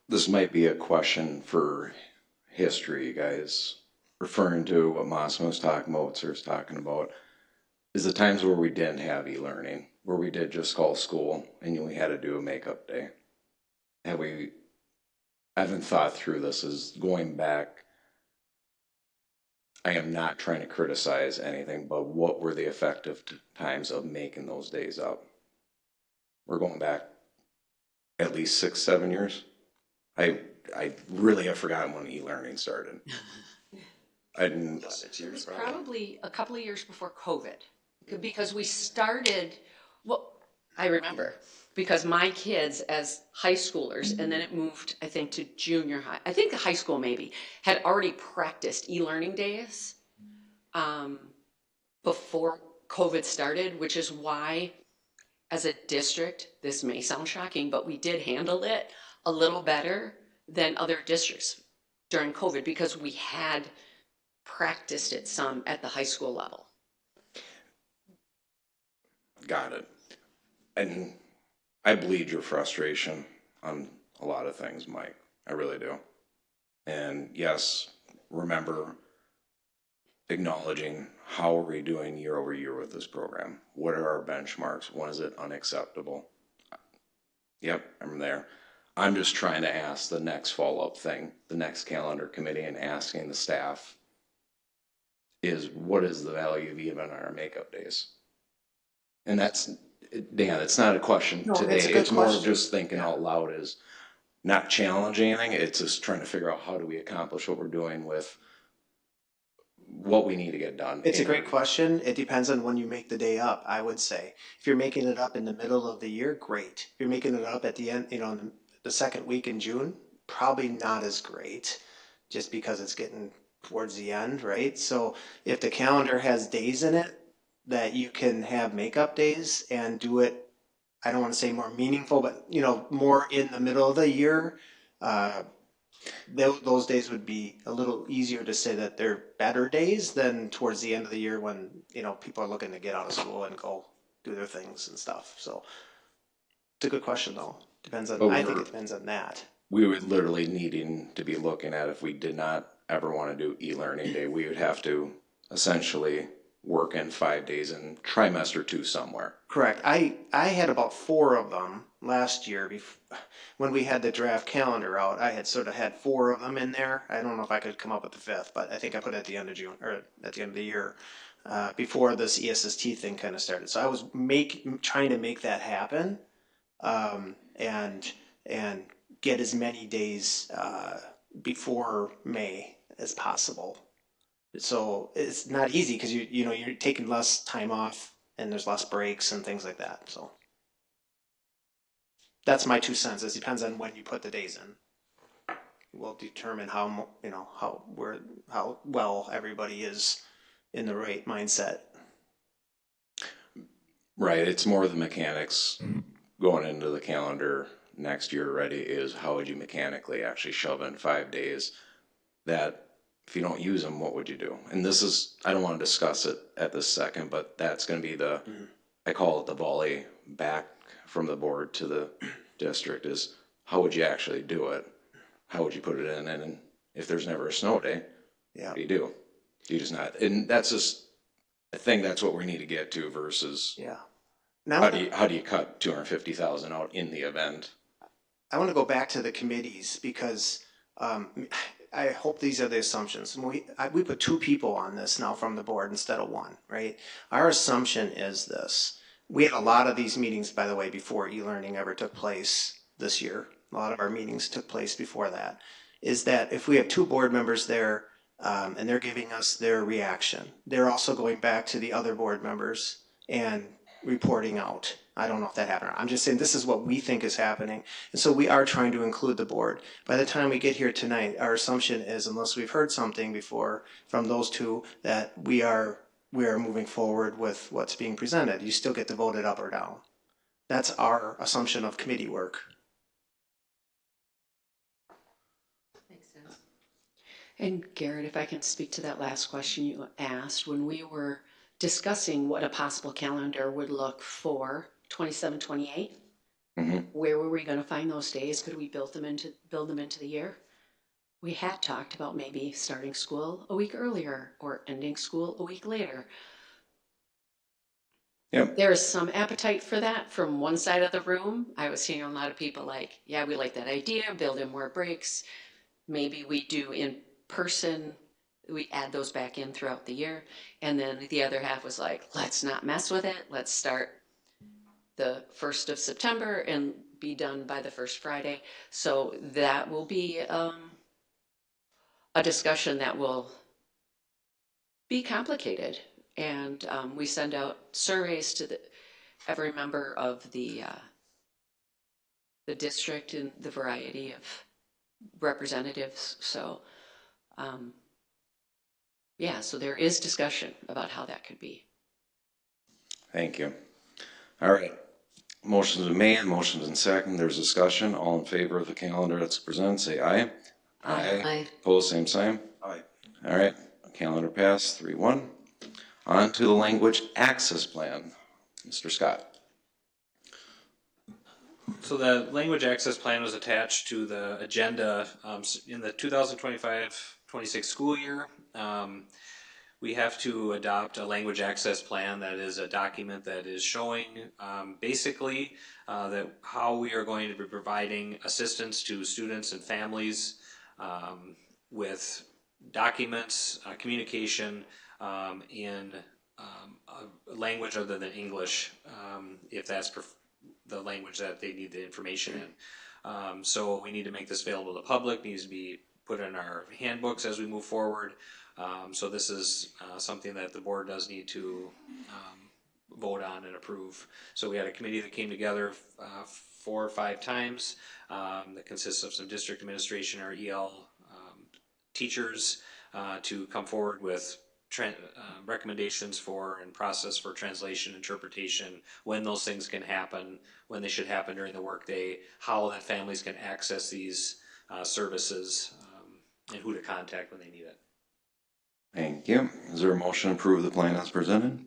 This might be a question for history, guys. Referring to what Massimo was talking about, what Sarah's talking about, is the times where we didn't have e-learning, where we did just call school and we had to do a makeup day. I haven't thought through this as going back. I am not trying to criticize anything, but what were the effective times of making those days up? We're going back at least 6, 7 years. I really have forgotten when e-learning started. I didn't. 6 It years was probably. probably a couple of years before COVID, because we started, well, I remember, because my kids as high schoolers, and then it moved, I think, to junior high, I think the high school maybe, had already practiced e-learning days before COVID started, which is why, as a district, this may sound shocking, but we did handle it a little better than other districts during COVID because we had practiced it some at the high school level. Got it. And I bleed your frustration on a lot of things, Mike. I really do. And yes, remember acknowledging how are we doing year over year with this program? What are our benchmarks? When is it unacceptable? Yep, I'm there. I'm just trying to ask the next follow-up thing, the next calendar committee, and asking the staff is what is the value of even our makeup days? And that's, Dan, it's not a question today. It's more of just thinking out loud, is not challenging anything. It's just trying to figure out how do we accomplish what we're doing with what we need to get done. It's a great question. It depends on when you make the day up, I would say. If you're making it up in the middle of the year, great. If you're making it up at the end, the second week in June, probably not as great, just because it's getting towards the end, right? So if the calendar has days in it that you can have makeup days and do it, I don't want to say more meaningful, but more in the middle of the year, those days would be a little easier to say that they're better days than towards the end of the year when people are looking to get out of school and go do their things and stuff. So it's a good question though. Depends on. I think it depends on that. We would literally needing to be looking at, if we did not ever want to do e-learning day, we would have to essentially work in 5 days in trimester 2 somewhere. Correct. I had about 4 of them last year. When we had the draft calendar out, I had sort of had 4 of them in there. I don't know if I could come up with the 5th, but I think I put it at the end of June or at the end of the year, before this ESST thing kind of started. So I was trying to make that happen, and get as many days before May as possible. So it's not easy because you're taking less time off and there's less breaks and things like that. So that's my 2 cents. It depends on when you put the days in. Will determine how well everybody is in the right mindset. Right. It's more the mechanics going into the calendar next year already is how would you mechanically actually shove in 5 days that if you don't use them, what would you do? And this is, I don't want to discuss it at this second, but that's going to be I call it the volley back from the board to the district is how would you actually do it? How would you put it in? And if there's never a snow day, what do you do? You just not, and that's just, I think that's what we need to get to versus Now, how do you cut 250,000 out in the event? I want to go back to the committees because I hope these are the assumptions. We put 2 people on this now from the board instead of 1, right? Our assumption is this. We had a lot of these meetings, by the way, before e-learning ever took place this year. A lot of our meetings took place before that. Is that if we have 2 board members there and they're giving us their reaction, they're also going back to the other board members and reporting out. I don't know if that happened. I'm just saying this is what we think is happening. And so we are trying to include the board. By the time we get here tonight, our assumption is, unless we've heard something before from those 2, that we are moving forward with what's being presented. You still get to vote it up or down. That's our assumption of committee work. Makes sense. And Garrett, if I can speak to that last question you asked, when we were discussing what a possible calendar would look for 27, 28, where were we going to find those days? Could we build them into the year? We had talked about maybe starting school a week earlier or ending school a week later. Yep. There is some appetite for that from one side of the room. I was hearing a lot of people like, yeah, we like that idea, build in more breaks. Maybe we do in person, we add those back in throughout the year. And then the other half was like, let's not mess with it. Let's start the 1st of September and be done by the first Friday. So that will be a discussion that will be complicated. And we send out surveys to every member of the district and the variety of representatives. So so there is discussion about how that could be. Thank you. All right. Motion's been made, motion's in second. There's discussion. All in favor of the calendar that's presented, say aye. Aye. Opposed, same sign. Aye. All right. Calendar passed 3-1. On to the language access plan. Mr. Scott. So the language access plan was attached to the agenda in the 2025-26 school year. We have to adopt a language access plan that is a document that is showing basically that how we are going to be providing assistance to students and families with documents, communication in a language other than English, if that's the language that they need the information in. So we need to make this available to the public, needs to be put in our handbooks as we move forward. So this is something that the board does need to vote on and approve. So we had a committee that came together 4 or 5 times that consists of some district administration, our EL teachers, to come forward with recommendations for and process for translation, interpretation, when those things can happen, when they should happen during the workday, how that families can access these services, and who to contact when they need it. Thank you. Is there a motion to approve the plan as presented?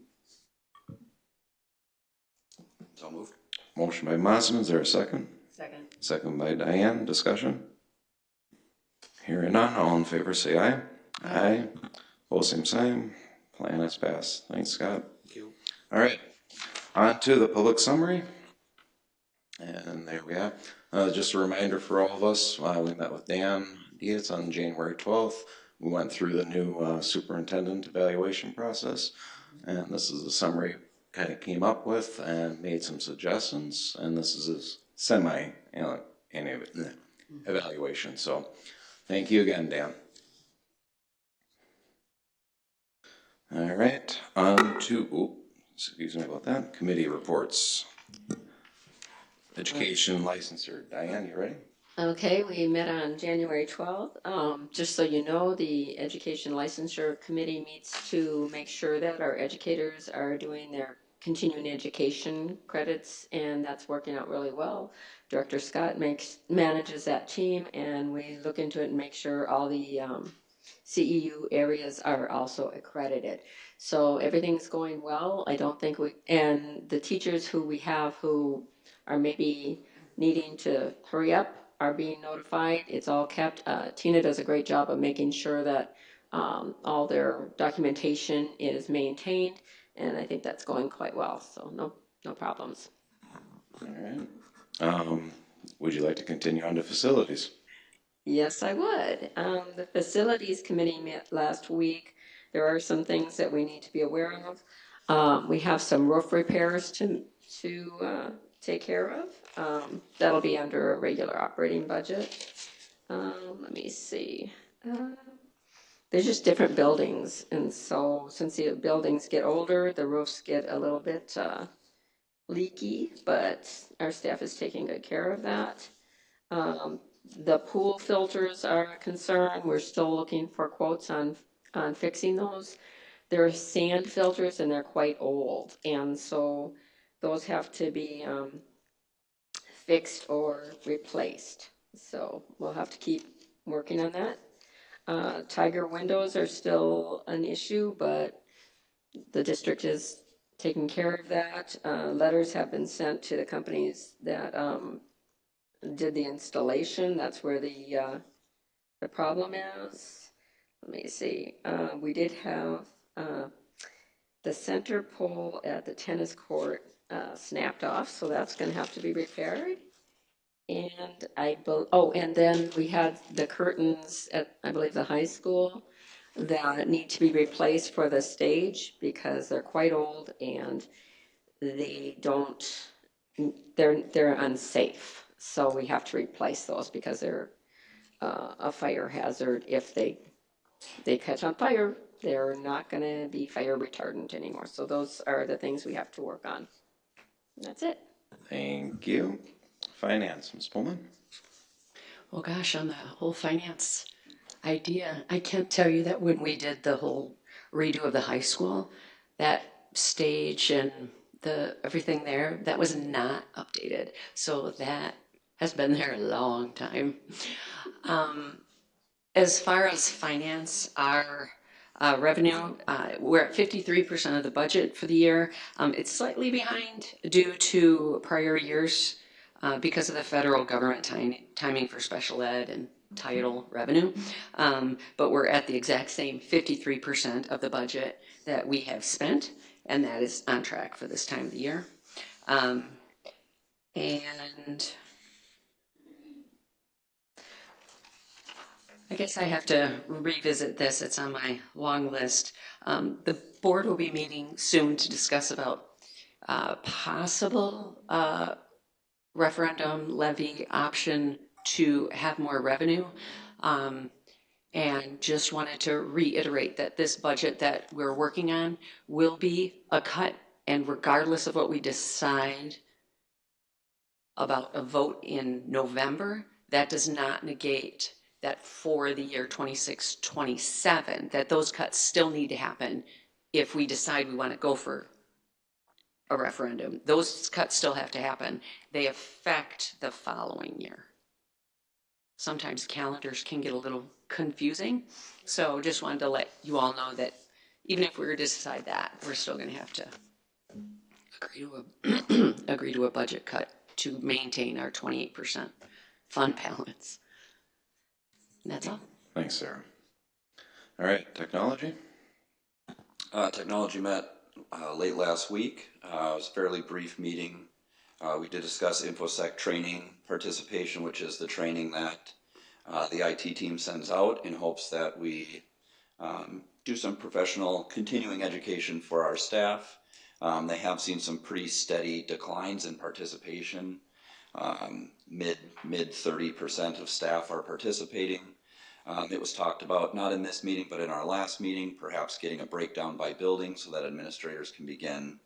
So moved. Motion by Mossman, is there a second? Second. Second by Diane, discussion? Hearing none, all in favor say aye. Aye. Both same sign, plan is passed. Thanks, Scott. Thank you. All right, on to the public summary. And there we are. Just a reminder for all of us, we met with Dan Dietz on January 12th. We went through the new superintendent evaluation process, and this is the summary kind of came up with and made some suggestions, and this is his evaluation. So thank you again, Dan. All right, on to, excuse me about that, committee reports. Education licensure. Diane, you ready? Okay, we met on January 12th. Just so you know, the Education Licensure Committee meets to make sure that our educators are doing their continuing education credits, and that's working out really well. Director Scott manages that team, and we look into it and make sure all the CEU areas are also accredited. So everything's going well. I don't think and the teachers who we have who are maybe needing to hurry up are being notified. It's all kept. Tina does a great job of making sure that all their documentation is maintained, and I think that's going quite well. So no problems. All right. Would you like to continue on to facilities? Yes, I would. The facilities committee met last week. There are some things that we need to be aware of. We have some roof repairs to take care of. That'll be under a regular operating budget. Let me see. There's just different buildings, and so since the buildings get older, the roofs get a little bit leaky, but our staff is taking good care of that. The pool filters are a concern. We're still looking for quotes on fixing those. They're sand filters and they're quite old, and so those have to be fixed or replaced. So we'll have to keep working on that. Tiger windows are still an issue, but the district is taking care of that. Letters have been sent to the companies that did the installation. That's where the problem is. Let me see. We did have the center pole at the tennis court snapped off, so that's going to have to be repaired. And and then we had the curtains at, I believe, the high school that need to be replaced for the stage because they're quite old and they're unsafe. So we have to replace those because they're a fire hazard. If they catch on fire, they're not going to be fire retardant anymore. So those are the things we have to work on. And that's it. Thank you. Finance, Ms. Pullman. Well, gosh, on the whole finance idea, I can't tell you that when we did the whole redo of the high school, that stage and everything there, that was not updated. So that has been there a long time. As far as finance, our revenue, we're at 53% of the budget for the year. It's slightly behind due to prior years because of the federal government timing for special ed and title revenue. But we're at the exact same 53% of the budget that we have spent, and that is on track for this time of the year. And I guess I have to revisit this. It's on my long list. The board will be meeting soon to discuss about possible referendum levy option to have more revenue. And just wanted to reiterate that this budget that we're working on will be a cut. And regardless of what we decide about a vote in November, that does not negate that for the year 26-27, that those cuts still need to happen if we decide we want to go for a referendum. Those cuts still have to happen. They affect the following year. Sometimes calendars can get a little confusing, so just wanted to let you all know that even if we were to decide that, we're still going to have to agree to a budget cut to maintain our 28% fund balance. And that's all. Thanks, Sarah. All right, technology? Technology met late last week. It was a fairly brief meeting. We did discuss InfoSec training participation, which is the training that the IT team sends out in hopes that we do some professional continuing education for our staff. They have seen some pretty steady declines in participation. Mid 30% of staff are participating. It was talked about, not in this meeting, but in our last meeting, perhaps getting a breakdown by building so that administrators can begin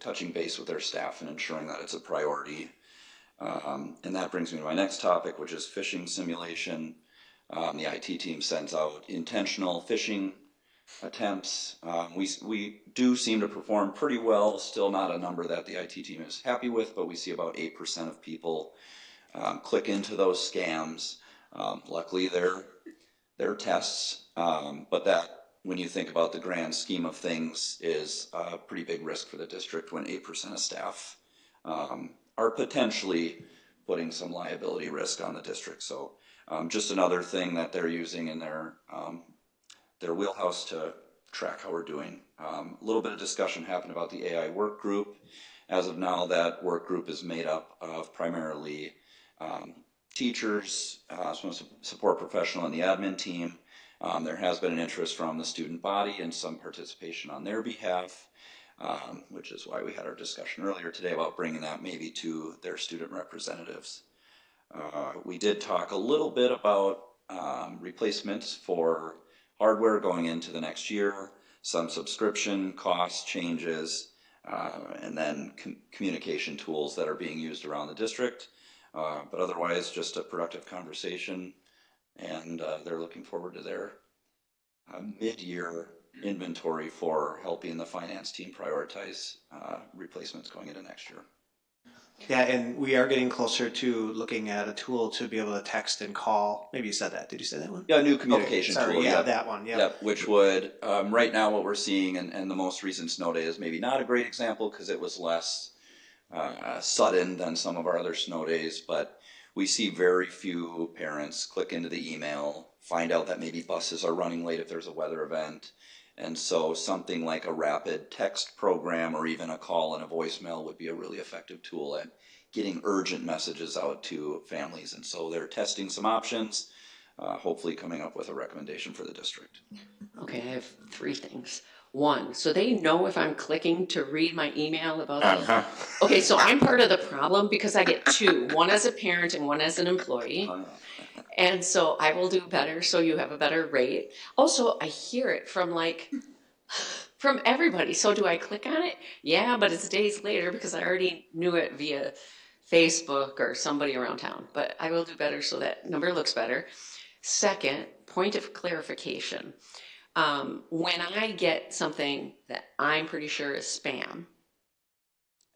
touching base with their staff and ensuring that it's a priority. And that brings me to my next topic, which is phishing simulation. The IT team sends out intentional phishing attempts. We do seem to perform pretty well, still not a number that the IT team is happy with, but we see about 8% of people click into those scams. Luckily, they're tests, but that, when you think about the grand scheme of things, is a pretty big risk for the district when 8% of staff are potentially putting some liability risk on the district. So just another thing that they're using in their wheelhouse to track how we're doing. A little bit of discussion happened about the AI work group. As of now, that work group is made up of primarily teachers, support professional, and the admin team. There has been an interest from the student body and some participation on their behalf, which is why we had our discussion earlier today about bringing that maybe to their student representatives. We did talk a little bit about replacements for hardware going into the next year, some subscription cost changes, and then communication tools that are being used around the district. But otherwise, just a productive conversation, and they're looking forward to their mid-year inventory for helping the finance team prioritize replacements going into next year. Yeah, and we are getting closer to looking at a tool to be able to text and call. Maybe you said that. Did you say that one? Yeah, a new communication tool. Yeah, that one. Yeah. Yep, which would, right now what we're seeing, and the most recent snow day is maybe not a great example because it was less sudden than some of our other snow days, but we see very few parents click into the email, find out that maybe buses are running late if there's a weather event. And so something like a rapid text program or even a call and a voicemail would be a really effective tool at getting urgent messages out to families. And so they're testing some options, hopefully coming up with a recommendation for the district. Okay, I have 3 things. 1, so they know if I'm clicking to read my email about Okay, so I'm part of the problem because I get 2, one as a parent and one as an employee. And so I will do better so you have a better rate. Also, I hear it from from everybody. So do I click on it? Yeah, but it's days later because I already knew it via Facebook or somebody around town. But I will do better so that number looks better. Second, point of clarification. When I get something that I'm pretty sure is spam,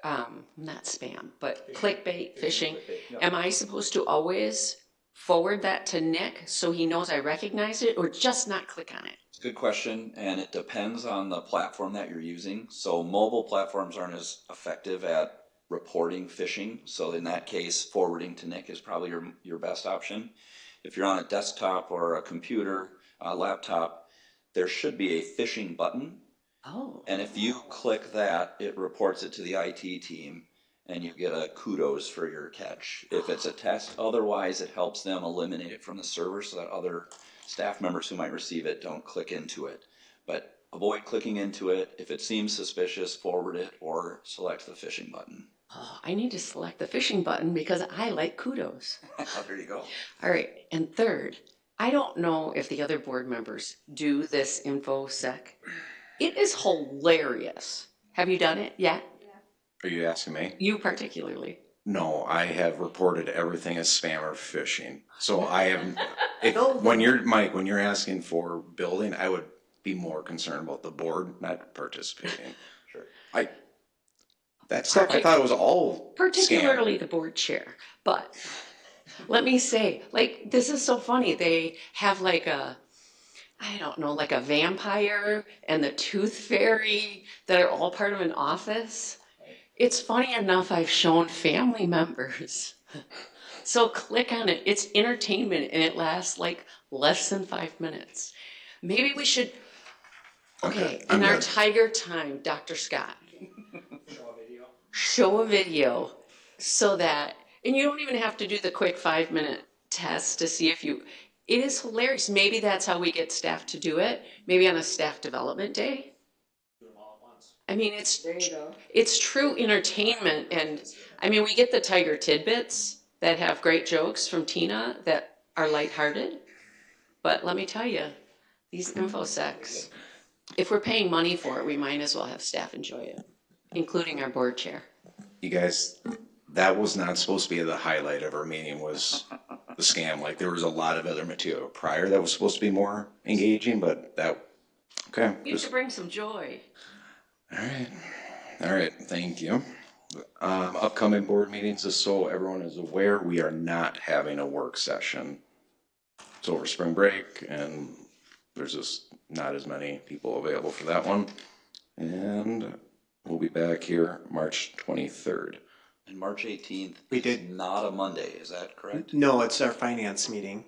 not spam, but clickbait, phishing, am I supposed to always forward that to Nick so he knows I recognize it, or just not click on it? It's a good question, and it depends on the platform that you're using. So mobile platforms aren't as effective at reporting phishing. So in that case, forwarding to Nick is probably your best option. If you're on a desktop or a computer, a laptop, there should be a phishing button. Oh. And if you click that, it reports it to the IT team, and you get a kudos for your catch if it's a test. Otherwise, it helps them eliminate it from the server so that other staff members who might receive it don't click into it. But avoid clicking into it. If it seems suspicious, forward it or select the phishing button. Oh, I need to select the phishing button because I like kudos. There you go. All right, and third, I don't know if the other board members do this InfoSec. It is hilarious. Have you done it yet? Are you asking me? You particularly? No, I have reported everything as spam or phishing. So I have, when you're, Mike, when you're asking for building, I would be more concerned about the board not participating. Sure. That stuff, I thought it was all Particularly scam. the board chair, but let me say, like, this is so funny. They have like a, I don't know, like a vampire and the tooth fairy that are all part of an office. It's funny enough, I've shown family members. So click on it. It's entertainment and it lasts like less than 5 minutes. Maybe we should, okay, I'm in our good. tiger time, Dr. Scott, show a video so that, and you don't even have to do the quick 5-minute test to see if you, it is hilarious. Maybe that's how we get staff to do it. Maybe on a staff development day. I mean, it's true entertainment, and I mean, we get the tiger tidbits that have great jokes from Tina that are lighthearted. But let me tell you, these InfoSecs, if we're paying money for it, we might as well have staff enjoy it, including our board chair. You guys, that was not supposed to be the highlight of our meeting, was the scam. Like, there was a lot of other material prior that was supposed to be more engaging, but that, okay. You have to bring some joy. All right, thank you. Upcoming board meetings, just so everyone is aware, we are not having a work session. It's over spring break, and there's just not as many people available for that one. And we'll be back here March 23rd. And March 18th We is did- not a Monday, is that correct? No, it's our finance meeting.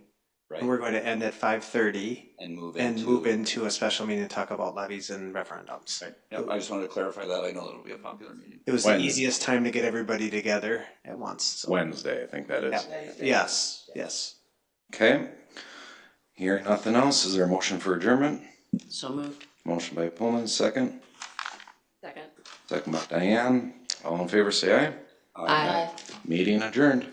Right. And we're going to end at 5:30 And move and into. move into a special meeting to talk about levies and referendums. Right. Yep, I just wanted to clarify that. I know that'll be a popular meeting. It was When? the easiest time to get everybody together at once. So. Wednesday, I think that is. Yeah. Yes. Okay. Hearing nothing else, is there a motion for adjournment? So moved. Motion by Pullman, second. Second. Second by Diane. All in favor, say aye. Aye. Meeting adjourned.